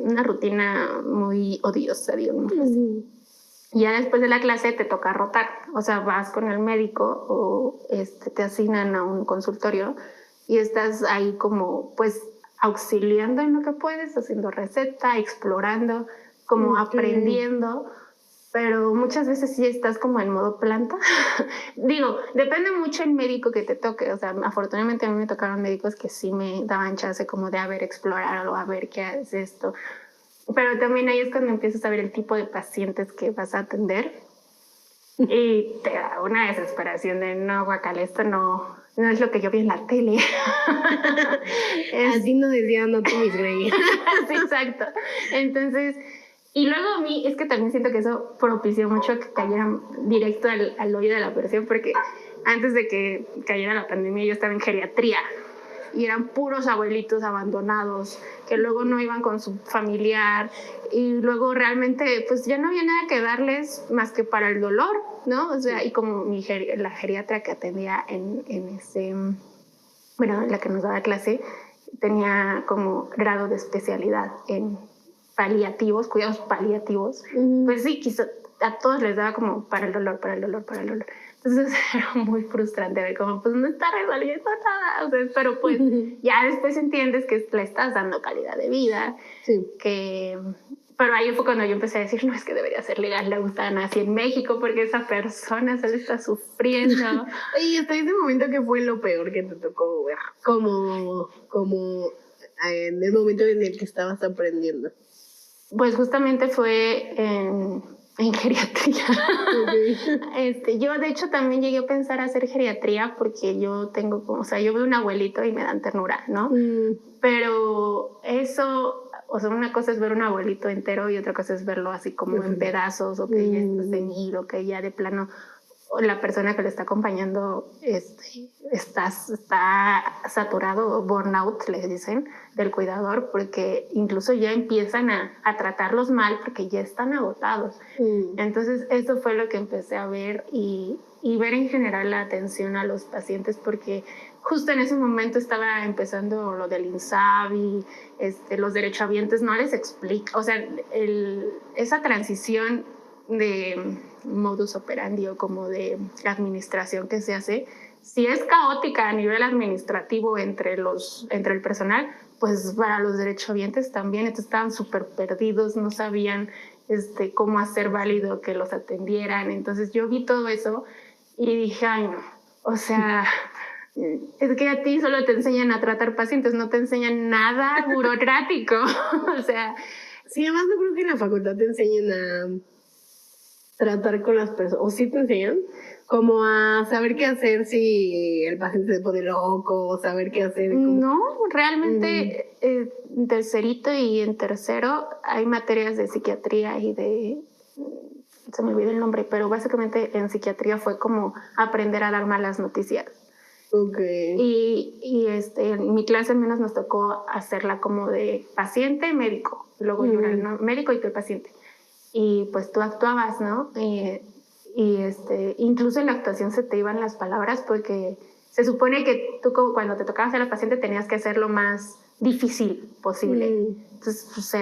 una rutina muy odiosa, digamos. Y ya después de la clase te toca rotar, o sea, vas con el médico o te asignan a un consultorio y estás ahí como, pues, auxiliando en lo que puedes, haciendo receta, explorando, como aprendiendo. Pero muchas veces sí estás como en modo planta. Digo, depende mucho el médico que te toque. O sea, afortunadamente a mí me tocaron médicos que sí me daban chance como de, explorar o a ver qué es esto. Pero también ahí es cuando empiezas a ver el tipo de pacientes que vas a atender y te da una desesperación de, no, guacala, esto no es lo que yo vi en la tele. Así no decía no mis reyes. Sí, exacto. Entonces... Y luego a mí es que también siento que eso propició mucho que cayeran directo al hoyo de la presión, porque antes de que cayera la pandemia yo estaba en geriatría y eran puros abuelitos abandonados que luego no iban con su familiar y luego realmente pues ya no había nada que darles más que para el dolor, ¿no? O sea, y como la geriatra que atendía la que nos daba clase tenía como grado de especialidad en paliativos, cuidados paliativos, pues sí, a todos les daba como para el dolor. Entonces era muy frustrante ver como, pues no está resolviendo nada, o sea, pero pues ya después entiendes que le estás dando calidad de vida, pero ahí fue cuando yo empecé a decir, no, es que debería ser legal la eutanasia en México porque esa persona se le está sufriendo. Y hasta ese momento, ¿qué fue lo peor que te tocó ver? Como en el momento en el que estabas aprendiendo. Pues justamente fue en geriatría. Okay. Yo de hecho también llegué a pensar hacer geriatría porque yo tengo como, o sea, yo veo un abuelito y me dan ternura, ¿no? Pero eso, o sea, una cosa es ver un abuelito entero y otra cosa es verlo así como en pedazos o que ya está ceñido, o que ya de plano la persona que lo está acompañando está saturado, burnout, les dicen, del cuidador, porque incluso ya empiezan a tratarlos mal porque ya están agotados. Entonces, eso fue lo que empecé a ver y ver en general la atención a los pacientes, porque justo en ese momento estaba empezando lo del INSABI, los derechohabientes no les explica, o sea, esa transición de modus operandi o como de administración que se hace, si es caótica a nivel administrativo entre el personal, pues para los derechohabientes también, estaban súper perdidos, no sabían cómo hacer válido que los atendieran. Entonces yo vi todo eso y dije, ay no, o sea, es que a ti solo te enseñan a tratar pacientes, no te enseñan nada burocrático. O sea, sí, además no creo que en la facultad te enseñen tratar con las personas, o sí te enseñan como a saber qué hacer si el paciente se pone loco, o saber qué hacer. No, realmente en tercerito y en tercero hay materias de psiquiatría y de... se me olvidó el nombre, pero básicamente en psiquiatría fue como aprender a dar malas noticias. Okay. Y en mi clase al menos nos tocó hacerla como de paciente, médico. Luego yo era el médico y tú el paciente. Y pues tú actuabas, ¿no? Incluso en la actuación se te iban las palabras porque se supone que tú cuando te tocaba ser el paciente tenías que hacer lo más difícil posible. Entonces pues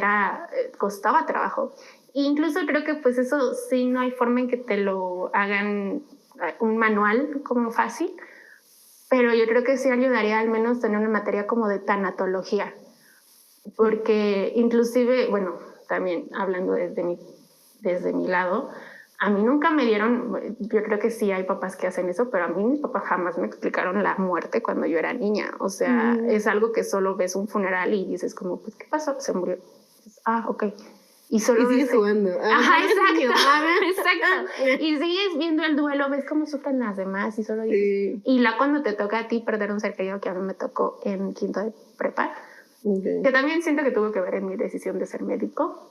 costaba trabajo. E incluso creo que pues eso sí no hay forma en que te lo hagan un manual como fácil, pero yo creo que sí ayudaría al menos tener una materia como de tanatología, porque inclusive, bueno, también hablando desde mi lado, a mí nunca me dieron, yo creo que sí hay papás que hacen eso, pero a mí mis papás jamás me explicaron la muerte cuando yo era niña. O sea, es algo que solo ves un funeral y dices como, pues, ¿qué pasó? Se murió. Ok. Y solo sigues jugando. Ajá, exacto. Y sigues viendo el duelo, ves cómo sufren las demás y solo dices... Sí. Y cuando te toca a ti perder un ser querido, que a mí me tocó en quinto de prepa, que también siento que tuvo que ver en mi decisión de ser médico.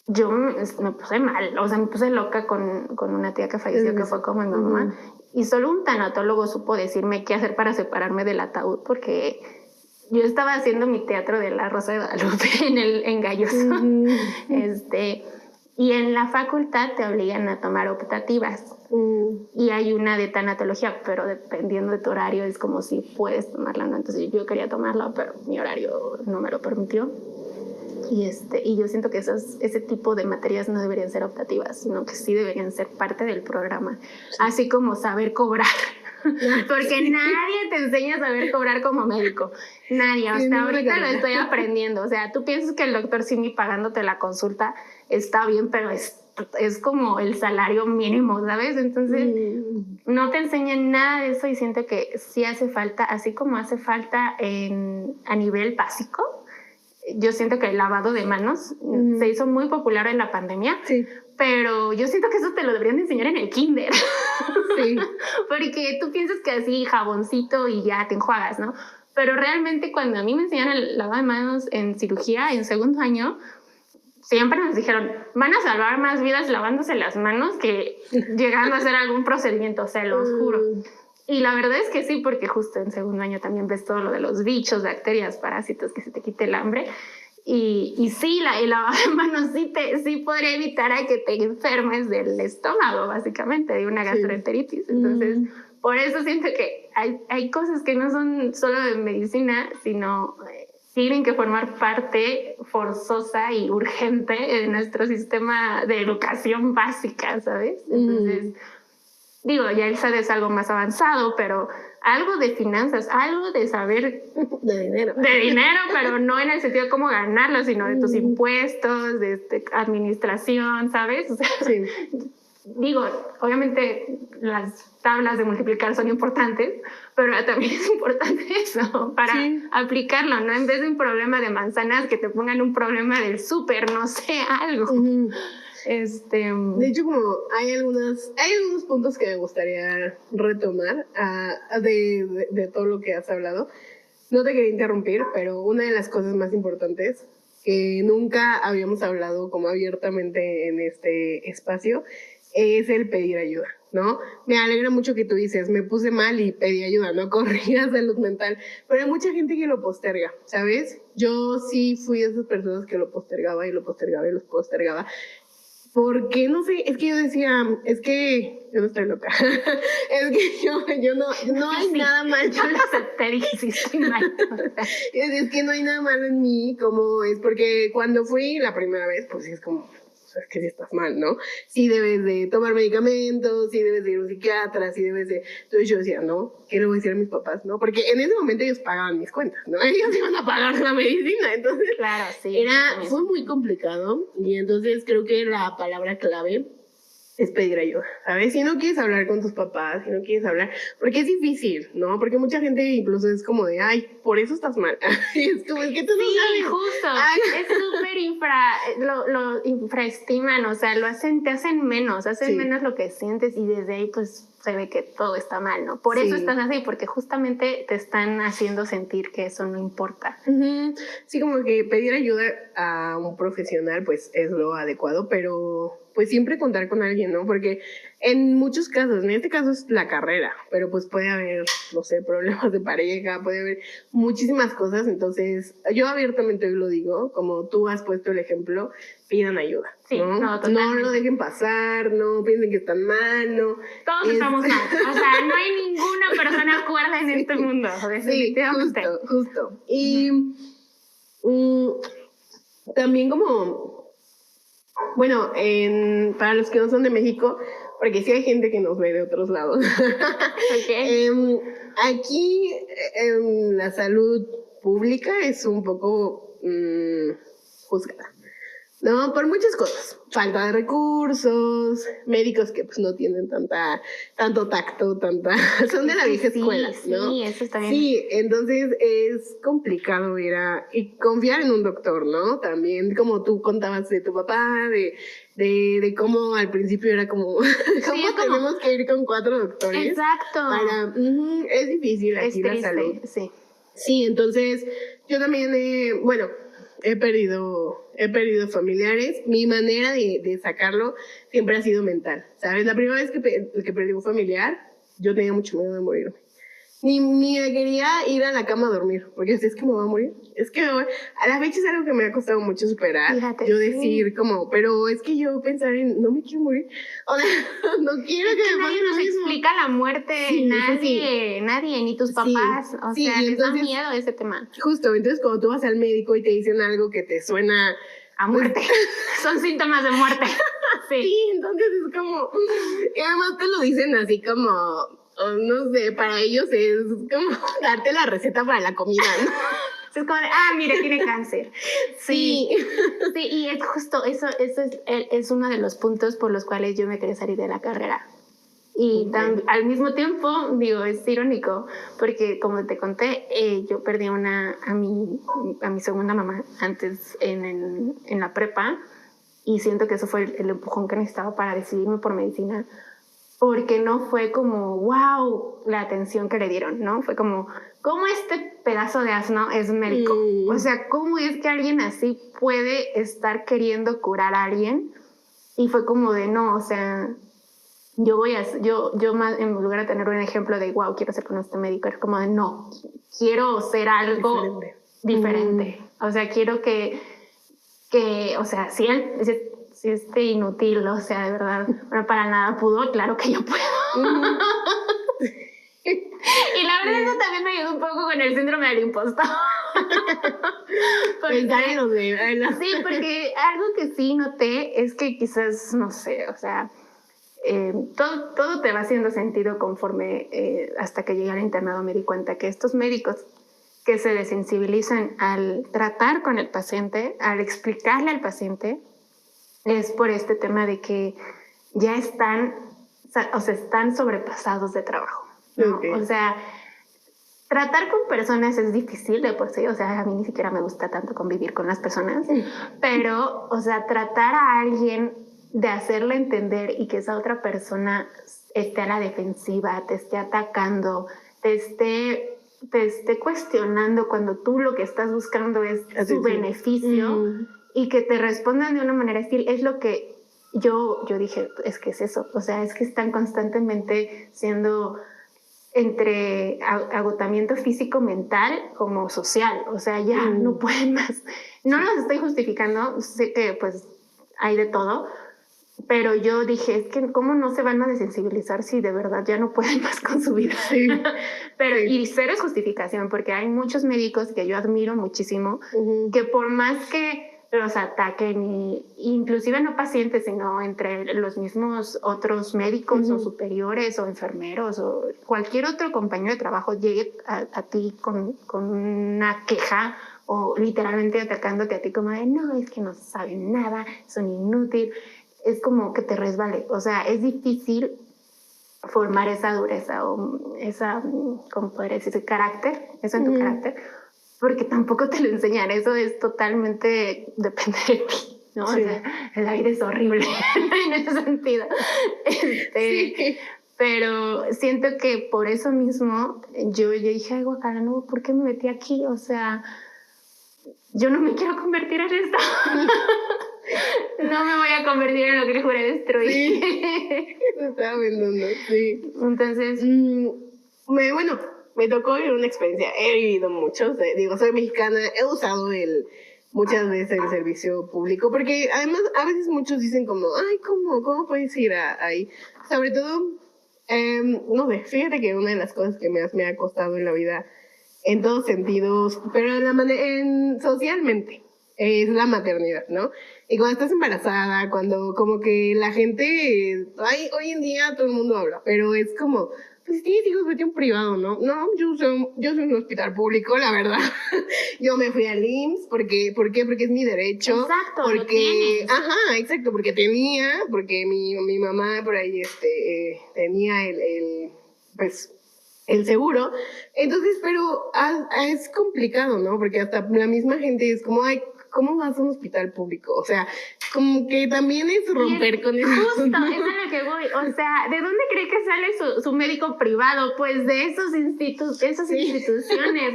Yo me puse mal, o sea, me puse loca con una tía que falleció, que fue como mi mamá, y solo un tanatólogo supo decirme qué hacer para separarme del ataúd, porque yo estaba haciendo mi teatro de La Rosa de Guadalupe en Galloso, y en la facultad te obligan a tomar optativas, y hay una de tanatología, pero dependiendo de tu horario es como si puedes tomarla, ¿no? Entonces yo quería tomarla, pero mi horario no me lo permitió. Y yo siento que ese tipo de materias no deberían ser optativas, sino que sí deberían ser parte del programa. Sí. Así como saber cobrar. Porque nadie te enseña a saber cobrar como médico. Nadie. Hasta ahorita lo estoy aprendiendo. O sea, tú piensas que el doctor Simi pagándote la consulta está bien, pero es como el salario mínimo, ¿sabes? Entonces, no te enseñan nada de eso y siento que sí hace falta, así como hace falta a nivel básico. Yo siento que el lavado de manos se hizo muy popular en la pandemia, sí. Pero yo siento que eso te lo deberían enseñar en el kinder. Sí. Porque tú piensas que así jaboncito y ya te enjuagas, ¿no? Pero realmente cuando a mí me enseñaron el lavado de manos en cirugía en segundo año, siempre nos dijeron, van a salvar más vidas lavándose las manos que llegando a hacer algún procedimiento, se los juro. Y la verdad es que sí, porque justo en segundo año también ves todo lo de los bichos, bacterias, parásitos, que se te quite el hambre. Y sí, el lavado de manos sí podría evitar a que te enfermes del estómago, básicamente, de una gastroenteritis. Entonces, por eso siento que hay cosas que no son solo de medicina, sino tienen que formar parte forzosa y urgente de nuestro sistema de educación básica, ¿sabes? Entonces... Digo, ya el SAT es algo más avanzado, pero algo de finanzas, algo de saber de dinero, pero no en el sentido de cómo ganarlo, sino de tus impuestos, de administración, ¿sabes? O sea, sí. Digo, obviamente las tablas de multiplicar son importantes, pero también es importante eso para aplicarlo, ¿no? En vez de un problema de manzanas, que te pongan un problema del súper, no sé, algo. De hecho, como hay algunos puntos que me gustaría retomar de todo lo que has hablado. No te quería interrumpir, pero una de las cosas más importantes que nunca habíamos hablado como abiertamente en este espacio es el pedir ayuda, ¿no? Me alegra mucho que tú dices, me puse mal y pedí ayuda, no corría salud mental, pero hay mucha gente que lo posterga, ¿sabes? Yo sí fui de esas personas que lo postergaba y lo postergaba y lo postergaba. Porque no sé, es que yo decía, es que yo no estoy loca. Es que yo no hay nada malo. Yo lo acepté, dije, sí, estoy mal. Es que no hay nada malo en mí, como es, porque cuando fui la primera vez, pues sí es como, es que sí estás mal, ¿no? Sí debes de tomar medicamentos, sí debes de ir a un psiquiatra, sí debes de... Entonces yo decía, no, ¿qué le voy a decir a mis papás, no? Porque en ese momento ellos pagaban mis cuentas, ¿no? Ellos iban a pagar la medicina, entonces... Claro, sí. Fue muy complicado, y entonces creo que la palabra clave es pedir ayuda, ¿sabes? Si no quieres hablar con tus papás, si no quieres hablar, porque es difícil, ¿no? Porque mucha gente incluso es como de, ay, por eso estás mal. Y es como, es que tú no sabes. Justo. Ay. Es súper lo infraestiman, o sea, te hacen menos lo que sientes y desde ahí pues se ve que todo está mal, ¿no? Por eso estás así, porque justamente te están haciendo sentir que eso no importa. Uh-huh. Sí, como que pedir ayuda a un profesional pues es lo adecuado, pero pues siempre contar con alguien, ¿no? Porque en muchos casos, en este caso es la carrera, pero pues puede haber, no sé, problemas de pareja, puede haber muchísimas cosas, entonces yo abiertamente hoy lo digo, como tú has puesto el ejemplo, pidan ayuda, sí, ¿no? No lo dejen pasar, no piensen que están mal, no. Todos estamos mal, o sea, no hay ninguna persona cuerda en este mundo, definitivamente. Sí, justo. Y también como... Bueno, para los que no son de México, porque sí hay gente que nos ve de otros lados. Okay. Aquí la salud pública es un poco juzgada, ¿no? Por muchas cosas. Falta de recursos, médicos que pues no tienen tanto tacto, son de la vieja escuela, ¿no? Sí, eso está bien. Sí, entonces es complicado y confiar en un doctor, ¿no? También como tú contabas de tu papá, de cómo al principio era como, ¿cómo tenemos que ir con 4 doctores? Exacto. Es difícil aquí la salud. Sí, entonces yo también, he perdido familiares. Mi manera de sacarlo siempre ha sido mental, ¿sabes? La primera vez que perdí un familiar, yo tenía mucho miedo de morirme. Ni me quería ir a la cama a dormir, porque es que me voy a morir. Es que a la fecha es algo que me ha costado mucho superar. Fíjate, yo decir como, pero es que yo pensar en, no me quiero morir. O sea, no quiero que me nadie nos explica la muerte, nadie, ni tus papás. O sea, les da miedo ese tema. Justo, entonces cuando tú vas al médico y te dicen algo que te suena a muerte, son síntomas de muerte. Sí, entonces es como, y además te lo dicen así como, no sé, para ellos es como darte la receta para la comida, ¿no? Es como de, mire, tiene cáncer. Sí, y es justo, eso es uno de los puntos por los cuales yo me quería salir de la carrera. Y al mismo tiempo, digo, es irónico, porque como te conté, yo perdí a mi segunda mamá antes en la prepa, y siento que eso fue el empujón que necesitaba para decidirme por medicina, porque no fue como, wow, la atención que le dieron, ¿no? Fue como, ¿cómo este pedazo de asno es médico? O sea, ¿cómo es que alguien así puede estar queriendo curar a alguien? Y fue como de, no, o sea, yo más, en lugar de tener un ejemplo de, wow, quiero ser con este médico, era como de, no, quiero ser algo diferente. O sea, quiero que o sea, si este inútil, o sea, de verdad, bueno, para nada pudo, claro que yo puedo. Y la verdad eso también me ayudó un poco con el síndrome del impostor. Sí, porque algo que sí noté es que quizás, no sé, o sea, todo te va haciendo sentido conforme hasta que llegué al internado me di cuenta que estos médicos que se desensibilizan al tratar con el paciente, al explicarle al paciente, es por este tema de que ya están sobrepasados de trabajo, ¿no? Okay. O sea, tratar con personas es difícil de por sí, o sea, a mí ni siquiera me gusta tanto convivir con las personas, pero, o sea, tratar a alguien de hacerle entender y que esa otra persona esté a la defensiva, te esté atacando, te esté cuestionando cuando tú lo que estás buscando es su beneficio y que te respondan de una manera hostil, es lo que yo dije, es que es eso, o sea, es que están constantemente siendo entre agotamiento físico, mental, como social, o sea, ya no pueden más. No los estoy justificando, sé que pues hay de todo, pero yo dije, es que cómo no se van a desensibilizar si de verdad ya no pueden más con su vida. Sí. Pero y cero es justificación, porque hay muchos médicos que yo admiro muchísimo, que por más que los ataquen, inclusive no pacientes, sino entre los mismos otros médicos o superiores o enfermeros o cualquier otro compañero de trabajo llegue a ti con una queja o literalmente atacándote a ti como de, no, es que no saben nada, son inútiles. es como que te resbale. O sea, es difícil formar esa dureza o esa, ¿cómo podría decir? Ese carácter, eso en tu carácter, porque tampoco te lo enseñan. Eso es totalmente, depende de ti, ¿no? Sí. O sea, el aire es horrible en ese sentido. Sí. Pero siento que por eso mismo yo dije, ay, guacala, no, ¿por qué me metí aquí? O sea, yo no me quiero convertir en esto. No me voy a convertir en lo que le juré destruir. Sí, se estaba vendiendo, sí. Entonces, me tocó vivir una experiencia. He vivido mucho, soy mexicana, he usado muchas veces el servicio público, porque además a veces muchos dicen como, ay, ¿cómo puedes ir ahí? Sobre todo, no sé, fíjate que una de las cosas que más me ha costado en la vida, en todos sentidos, pero socialmente, es la maternidad, ¿no? Y cuando estás embarazada, cuando como que la gente, hoy en día todo el mundo habla, pero es como, pues si tienes hijos, vete a un privado, ¿no? No, yo soy un hospital público, la verdad. Yo me fui al IMSS, ¿por qué? Porque es mi derecho. Exacto, porque, ajá, exacto, porque mi mamá por ahí tenía el seguro. Entonces, pero es complicado, ¿no? Porque hasta la misma gente es como, ay, ¿cómo vas a un hospital público? O sea, como que también es romper con eso. Justo, es a lo que voy. O sea, ¿de dónde cree que sale su médico privado? Pues de esas instituciones.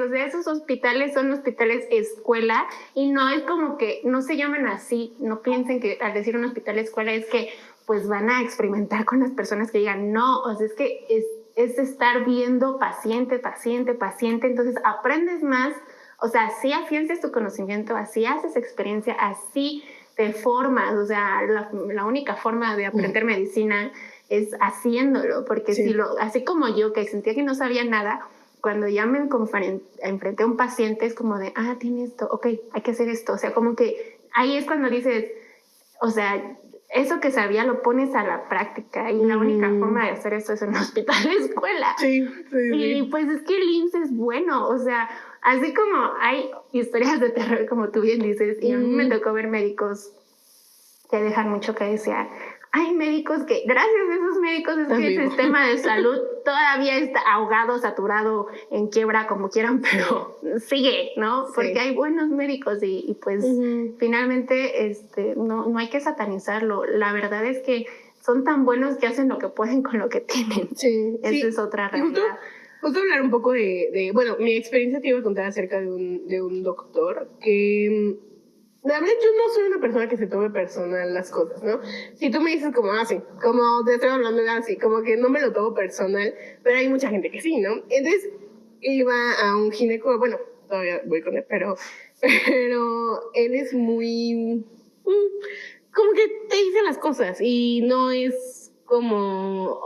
O sea, esos hospitales son hospitales escuela y no es como que no se llaman así. No piensen que al decir un hospital escuela es que pues van a experimentar con las personas que digan no. O sea, es que es estar viendo paciente. Entonces aprendes más. O sea, así afianzas tu conocimiento, así haces experiencia, así te formas. O sea, la única forma de aprender medicina es haciéndolo, porque sí. Así como yo, que sentía que no sabía nada, cuando ya me enfrenté a un paciente es como de, tiene esto, ok, hay que hacer esto. O sea, como que ahí es cuando dices, o sea, eso que sabía lo pones a la práctica y la única forma de hacer eso es en un hospital de escuela. Sí. Y pues es que el IMSS es bueno, o sea, así como hay historias de terror, como tú bien dices, y a mí me tocó ver médicos que dejan mucho que desear. Hay médicos que, gracias a esos médicos, es que el sistema de salud todavía está ahogado, saturado, en quiebra, como quieran, pero sigue, ¿no? Sí. Porque hay buenos médicos y pues finalmente no hay que satanizarlo. La verdad es que son tan buenos que hacen lo que pueden con lo que tienen. Sí. Esa es otra realidad. Justo hablar un poco bueno, mi experiencia te iba a contar acerca de un doctor que... La verdad, yo no soy una persona que se tome personal las cosas, ¿no? Si tú me dices como, sí, como te estoy hablando así, como que no me lo tomo personal, pero hay mucha gente que sí, ¿no? Entonces, iba a un ginecólogo, bueno, todavía voy con él, pero él es muy... como que te dice las cosas y no es como...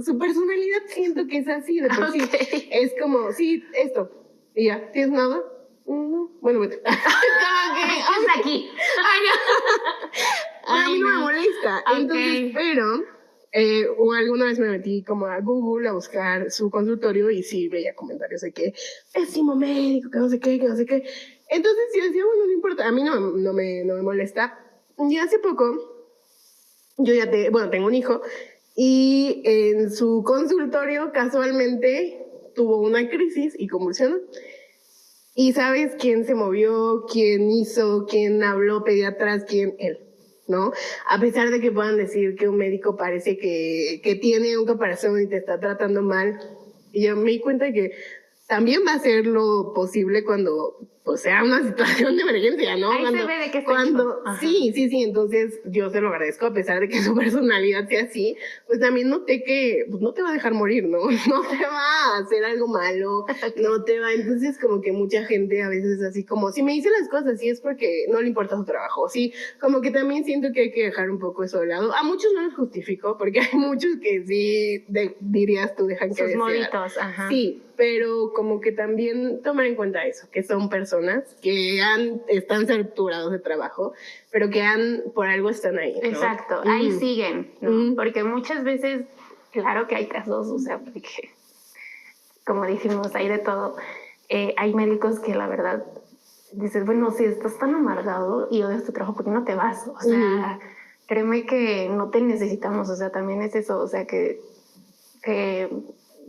Su personalidad siento que es así de por sí. Es como, sí, esto, y ya, ¿tienes nada? Bueno, ¿qué es aquí? A mí no me molesta. Okay. Entonces, pero alguna vez me metí como a Google a buscar su consultorio y sí veía comentarios de que pésimo médico, que no sé qué. Entonces yo decía, bueno, no importa, a mí no me molesta. Y hace poco, yo ya tengo un hijo y en su consultorio casualmente tuvo una crisis y convulsionó. ¿Y sabes quién se movió, quién hizo, quién habló pediatras, quién? Él, ¿no? A pesar de que puedan decir que un médico parece que tiene un caparazón y te está tratando mal, y yo me di cuenta que también va a ser lo posible cuando pues, sea una situación de emergencia, ¿no? Ahí se ve de qué está Sí, entonces yo se lo agradezco, a pesar de que su personalidad sea así, pues también noté que pues, no te va a dejar morir, ¿no? No te va a hacer algo malo, no te va, entonces como que mucha gente a veces así como, si me dice las cosas así es porque no le importa su trabajo, sí, como que también siento que hay que dejar un poco eso de lado, a muchos no los justifico, porque hay muchos que sí, dirías tú, dejan que desear. Moditos, ajá. Sí, pero como que también tomar en cuenta eso, que son personas que están saturados de trabajo, pero que por algo están ahí, ¿no? Exacto, ahí siguen, ¿no? Porque muchas veces, claro que hay casos, o sea, porque, como dijimos, hay de todo. Hay médicos que la verdad dices, bueno, si estás tan amargado y odias tu trabajo, ¿por qué no te vas? O sea, créeme que no te necesitamos, o sea, también es eso, o sea, que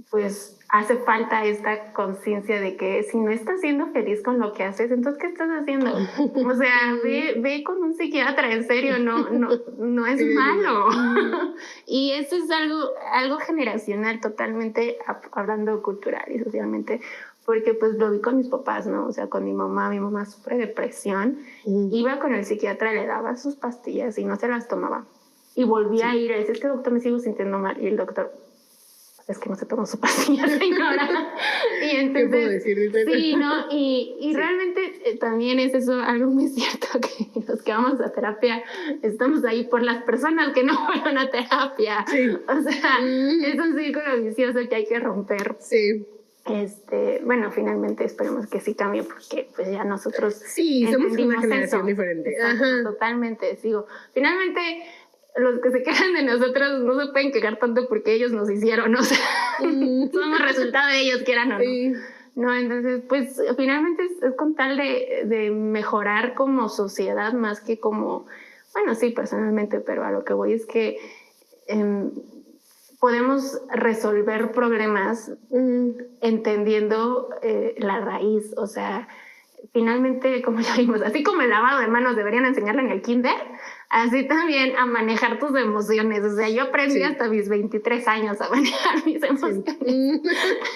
pues hace falta esta conciencia de que si no estás siendo feliz con lo que haces, entonces ¿qué estás haciendo? O sea, ve con un psiquiatra, en serio, no es malo. Y eso es algo generacional, totalmente hablando cultural y socialmente, porque pues lo vi con mis papás, ¿no? O sea, con mi mamá sufre depresión, iba con el psiquiatra, le daba sus pastillas y no se las tomaba. Y volvía a ir, a decir, es que doctor, me sigo sintiendo mal. Y el doctor, es que no se tomó su pastilla, señora. Y entonces, ¿qué puedo decir? Sí, ¿no? Y realmente también es eso algo muy cierto, que los que vamos a terapia estamos ahí por las personas que no fueron a terapia. Sí. O sea, es un círculo vicioso que hay que romper. Sí. Bueno, finalmente esperemos que sí cambie, porque pues ya nosotros somos una generación diferente. Exacto, totalmente, finalmente los que se quejan de nosotros no se pueden quejar tanto porque ellos nos hicieron, o sea, somos resultado de ellos, quieran o no. Sí. No, entonces, pues finalmente es con tal de mejorar como sociedad más que como, bueno, sí, personalmente, pero a lo que voy es que podemos resolver problemas entendiendo la raíz, o sea, finalmente, como ya vimos, así como el lavado de manos deberían enseñarlo en el kinder, así también a manejar tus emociones. O sea, yo aprendí hasta mis 23 años a manejar mis emociones. Sí.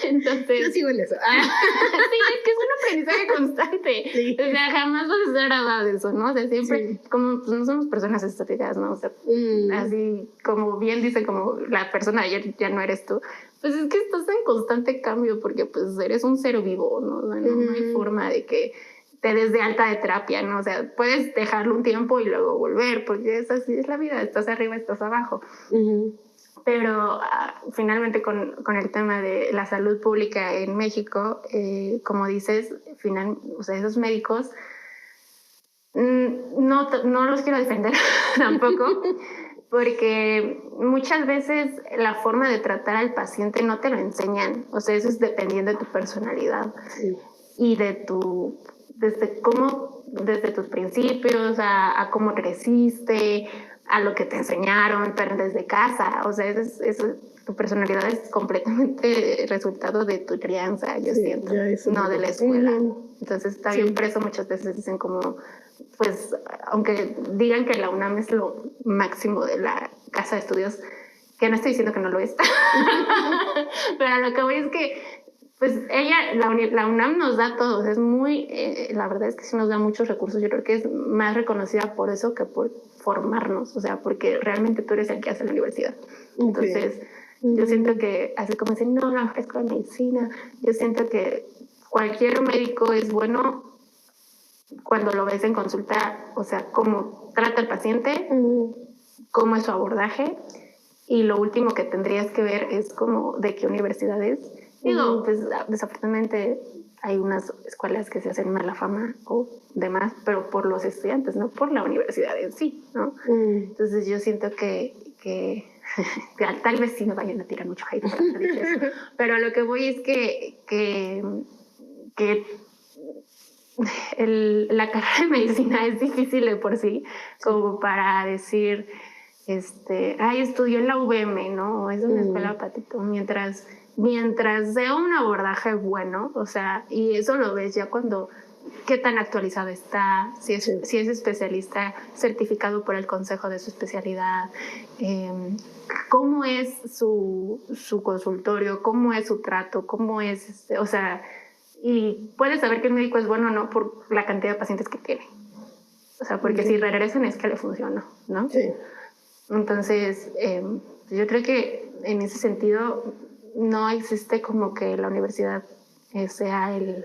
Entonces, yo sigo en eso. Sí, es que es un aprendizaje constante. Sí. O sea, jamás vas a ser graduado de eso, ¿no? O sea, siempre, como pues, no somos personas estáticas, ¿no? O sea, así como bien dicen, como la persona de ayer ya no eres tú. Pues es que estás en constante cambio porque pues eres un ser vivo, ¿no? O sea, no hay forma de que te des de alta de terapia, ¿no? O sea, puedes dejarlo un tiempo y luego volver, porque es así, es la vida, estás arriba, estás abajo. Pero finalmente con el tema de la salud pública en México, como dices, o sea, esos médicos, no los quiero defender tampoco, porque muchas veces la forma de tratar al paciente no te lo enseñan, o sea, eso es dependiendo de tu personalidad y desde tus principios, a cómo creciste, a lo que te enseñaron, pero desde casa, o sea, tu personalidad es completamente resultado de tu crianza, yo siento, no de la escuela. Entonces, también por eso muchas veces dicen como, pues, aunque digan que la UNAM es lo máximo de la casa de estudios, que no estoy diciendo que no lo es, pero lo que voy es que, pues, la UNAM nos da todo, es muy, la verdad es que sí nos da muchos recursos, yo creo que es más reconocida por eso que por formarnos, o sea, porque realmente tú eres el que hace la universidad. Entonces, yo siento que, así como dicen, no, la escuela de medicina, yo siento que cualquier médico es bueno cuando lo ves en consulta, o sea, cómo trata al paciente, cómo es su abordaje, y lo último que tendrías que ver es como de qué universidades. Digo, pues desafortunadamente hay unas escuelas que se hacen mala fama o demás, pero por los estudiantes, no por la universidad en sí, ¿no? Entonces yo siento que tal vez sí me vayan a tirar mucho hate por haber dicho eso, pero a lo que voy es que la carrera de medicina es difícil de por sí, como para decir, estudió en la UVM, ¿no? O es una escuela patito, mientras sea un abordaje bueno, o sea, y eso lo ves ya cuando, qué tan actualizado está, si es especialista certificado por el consejo de su especialidad, cómo es su consultorio, cómo es su trato, cómo es, o sea, y puedes saber que el médico es bueno o no por la cantidad de pacientes que tiene. O sea, porque si regresan es que le funcionó, ¿no? Sí. Entonces, yo creo que en ese sentido no existe como que la universidad sea el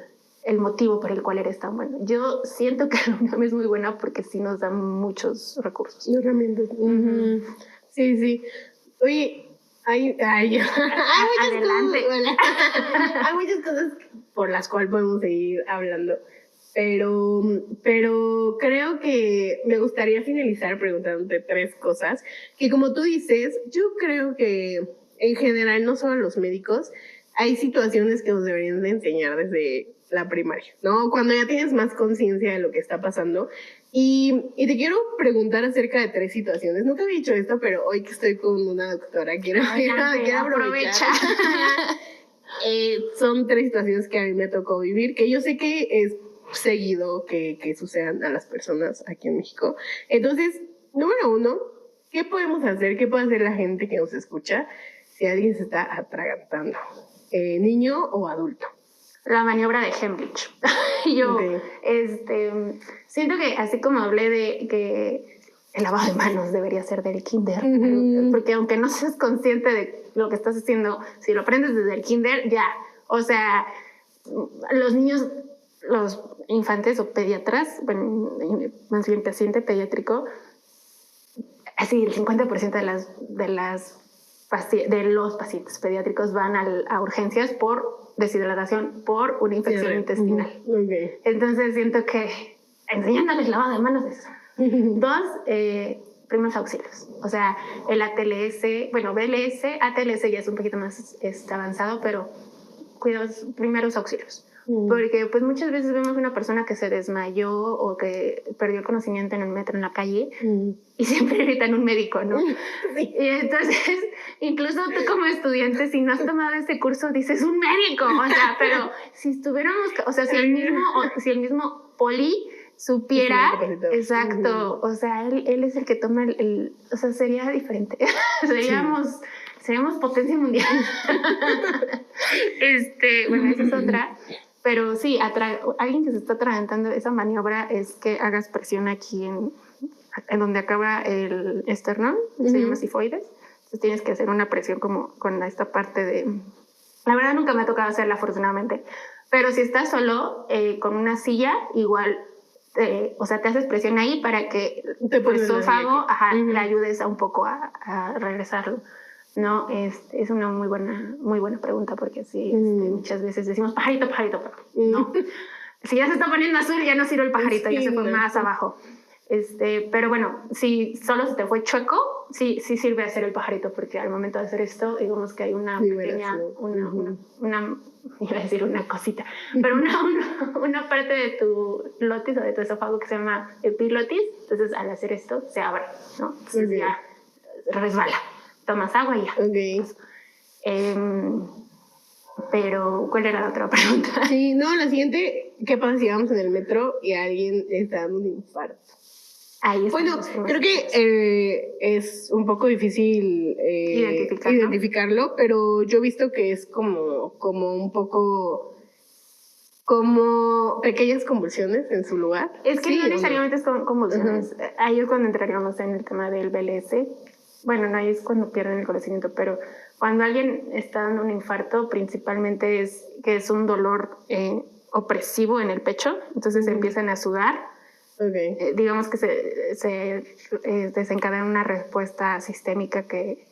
motivo por el cual eres tan bueno. Yo siento que la UNAM es muy buena porque sí nos dan muchos recursos. Herramientas. Sí. Oye, hay muchas cosas por las cuales podemos seguir hablando, pero creo que me gustaría finalizar preguntándote 3 cosas, que como tú dices, yo creo que en general, no solo los médicos, hay situaciones que nos deberían de enseñar desde la primaria, ¿no? Cuando ya tienes más conciencia de lo que está pasando. Y te quiero preguntar acerca de 3 situaciones. No te había dicho esto, pero hoy que estoy con una doctora, quiero aprovechar. Son 3 situaciones que a mí me tocó vivir, que yo sé que es seguido que sucedan a las personas aquí en México. Entonces, número 1, ¿qué podemos hacer? ¿Qué puede hacer la gente que nos escucha si alguien se está atragantando? ¿Niño o adulto? La maniobra de Heimlich. Yo siento que así como hablé de que el lavado de manos debería ser del kinder, porque aunque no seas consciente de lo que estás haciendo, si lo aprendes desde el kinder, ya. O sea, los niños, los infantes o pediatras, bueno, más bien paciente pediátrico, así el 50% de los pacientes pediátricos van a urgencias por deshidratación, por una infección intestinal. Okay. Entonces siento que enseñándoles lavado de manos es 2, primeros auxilios. O sea, el ATLS, bueno, BLS, ATLS ya es un poquito más avanzado, pero cuidados, primeros auxilios. Porque pues muchas veces vemos una persona que se desmayó o que perdió el conocimiento en el metro, en la calle, y siempre gritan un médico, ¿no? Sí. Y entonces, incluso tú como estudiante, si no has tomado este curso, dices un médico. O sea, pero si estuviéramos, o sea, si el mismo poli supiera, exacto, o sea, él es el que toma o sea, sería diferente. Seríamos potencia mundial. Bueno, esa es otra. Pero sí, alguien que se está atragantando, esa maniobra es que hagas presión aquí en donde acaba el esternón, se llama sifoides. Entonces tienes que hacer una presión como con esta parte de... La verdad nunca me ha tocado hacerla, afortunadamente. Pero si estás solo con una silla, igual, o sea, te haces presión ahí para que tu esófago le ayudes un poco a regresarlo. No, es una muy buena pregunta, porque sí, muchas veces decimos pajarito, pero no. Si ya se está poniendo azul, ya no sirve el pajarito, ya se fue más abajo. Pero bueno, si solo se te fue chueco, sí sirve hacer el pajarito, porque al momento de hacer esto, digamos que hay una pequeña, iba a decir una cosita, pero una parte de tu glotis o de tu esófago que se llama epiglotis. Entonces al hacer esto se abre, ¿no? Entonces ya resbala. Tomas agua y ya. Okay. Pero, ¿cuál era la otra pregunta? Sí, no, la siguiente, ¿qué pasa si vamos en el metro y alguien está dando un infarto? Bueno, creo que es un poco difícil identificarlo, pero yo he visto que es como un poco como pequeñas convulsiones en su lugar. Es que no necesariamente es convulsiones. Ahí es cuando entraríamos en el tema del BLS. Bueno, no, ahí es cuando pierden el conocimiento, pero cuando alguien está dando un infarto, principalmente es un dolor opresivo en el pecho, entonces empiezan a sudar. Okay. Digamos que se desencadena una respuesta sistémica que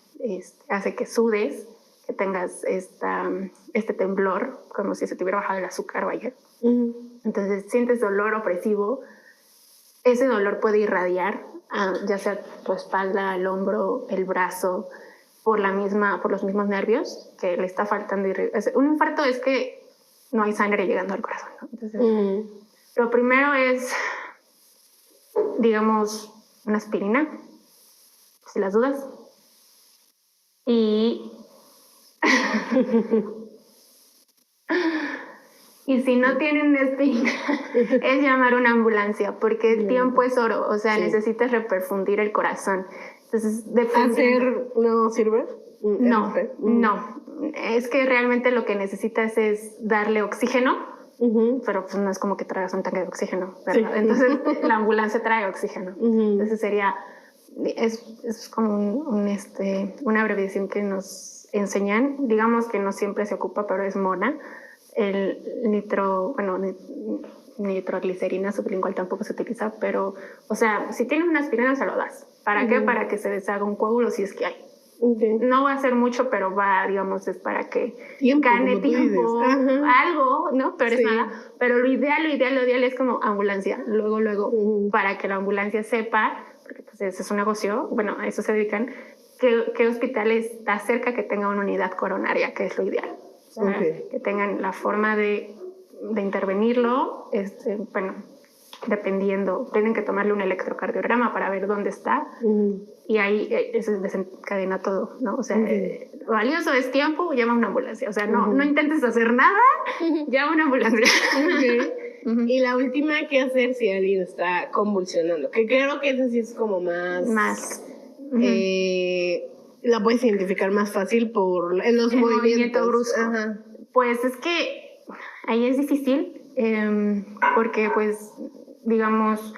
hace que sudes, que tengas este temblor, como si se te hubiera bajado el azúcar, vaya. Entonces sientes dolor opresivo. Ese dolor puede irradiar ya sea tu espalda, el hombro, el brazo, por los mismos nervios que le está faltando. Un infarto es que no hay sangre llegando al corazón, ¿no? Entonces, lo primero es, digamos, una aspirina, si las dudas. Y si no tienen una aspirina, es llamar una ambulancia, porque el tiempo es oro, o sea, necesitas reperfundir el corazón. Entonces, ¿hacer no sirve? No. Es que realmente lo que necesitas es darle oxígeno, pero pues no es como que traigas un tanque de oxígeno, ¿verdad? Sí. Entonces, la ambulancia trae oxígeno. Entonces es como una abreviación que nos enseñan, digamos que no siempre se ocupa, pero es MONA. El nitroglicerina sublingual tampoco se utiliza, pero, o sea, si tienes una aspirina se lo das. ¿Para qué? Para que se deshaga un coágulo si es que hay. No va a ser mucho, pero digamos, es para que gane tiempo, algo, ¿no? Pero es nada. Pero lo ideal es como ambulancia. Luego, para que la ambulancia sepa, porque pues ese es un negocio, bueno, a eso se dedican, qué hospital está cerca que tenga una unidad coronaria, que es lo ideal. O sea, que tengan la forma de intervenirlo, dependiendo, tienen que tomarle un electrocardiograma para ver dónde está. Y ahí eso desencadena todo, ¿no? O sea, valioso es tiempo, llama a una ambulancia. O sea, no intentes hacer nada, llama a una ambulancia. Y la última, ¿qué hacer si alguien está convulsionando? Que creo que esa sí es como más la puedes identificar más fácil en los movimientos. Brusco. Pues es que ahí es difícil, porque pues, digamos,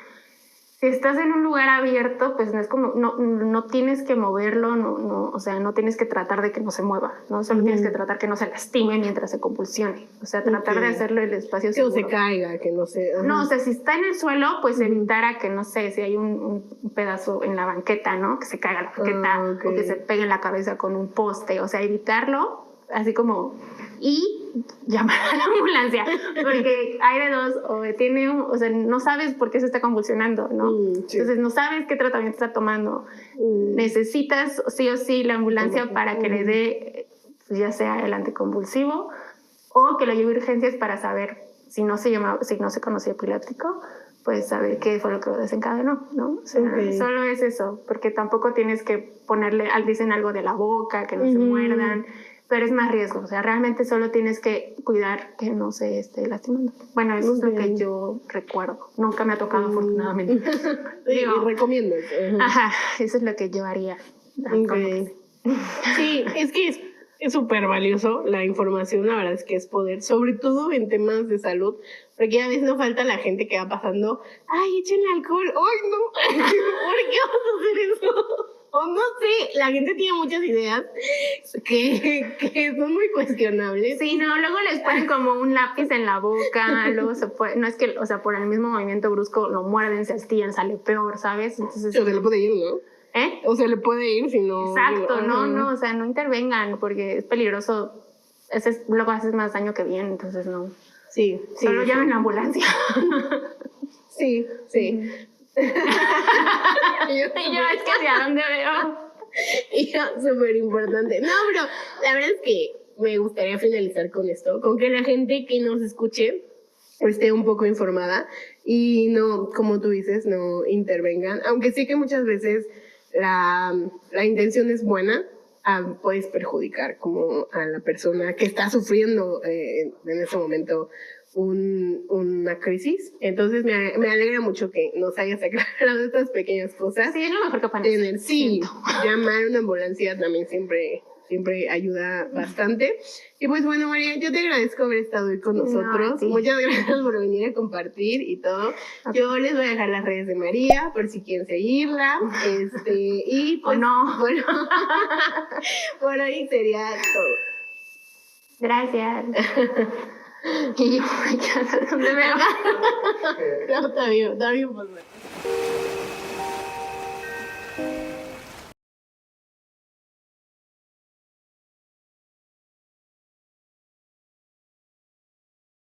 si estás en un lugar abierto, pues no es como, no tienes que moverlo, o sea, no tienes que tratar de que no se mueva, ¿no? Solo tienes que tratar que no se lastime mientras se convulsione. O sea, tratar de hacerlo en el espacio seguro. Que no se caiga, que no se... No, o sea, si está en el suelo, pues evitar a que, no sé, si hay un pedazo en la banqueta, ¿no? Que se caiga la banqueta o que se pegue en la cabeza con un poste. O sea, evitarlo, así como... Y llamar a la ambulancia, porque hay de dos, o sea, no sabes por qué se está convulsionando, ¿no? Entonces no sabes qué tratamiento está tomando. Necesitas sí o sí la ambulancia para que le dé, ya sea el anticonvulsivo, o que lo lleve a urgencias para saber si no se conocía epiléptico, pues saber qué fue lo que lo desencadenó, ¿no? O sea, solo es eso, porque tampoco tienes que dicen algo de la boca, que no se muerdan, pero es más riesgo. O sea, realmente solo tienes que cuidar que no se esté lastimando. Bueno, eso es lo que yo recuerdo. Nunca me ha tocado, afortunadamente. Y recomiendo eso. Ajá, eso es lo que yo haría. Sí, es que es súper valioso la información, la verdad es que es poder, sobre todo en temas de salud, porque a veces no falta la gente que va pasando, ay, échenle alcohol, ay, no, ¿por qué vamos a hacer eso? O no sé, la gente tiene muchas ideas que son muy cuestionables. Sí, no, luego les ponen como un lápiz en la boca, luego no es que, o sea, por el mismo movimiento brusco lo muerden, se astillan, sale peor, ¿sabes? Entonces, o se le puede ir, ¿no? O se le puede ir si no... Exacto, no, o sea, no intervengan porque es peligroso, luego haces más daño que bien, entonces no. Sí. Solo llamen la ambulancia. Sí. Y yo es que hacia dónde veo. Y súper importante. No, pero la verdad es que me gustaría finalizar con esto, con que la gente que nos escuche esté un poco informada y no, como tú dices, no intervengan, aunque sí que muchas veces la intención es buena, puedes perjudicar como a la persona que está sufriendo en ese momento una crisis. Entonces me alegra mucho que nos hayas aclarado estas pequeñas cosas. Sí, es lo mejor que pueden hacer. Sí, llamar a una ambulancia también siempre ayuda bastante. Y pues bueno, María, yo te agradezco haber estado hoy con nosotros. Muchas gracias por venir a compartir y todo. Yo les voy a dejar las redes de María por si quieren seguirla. Y pues bueno, por ahí sería todo. Gracias. Y yo, ¿dónde me va? No, está bien, pues bueno.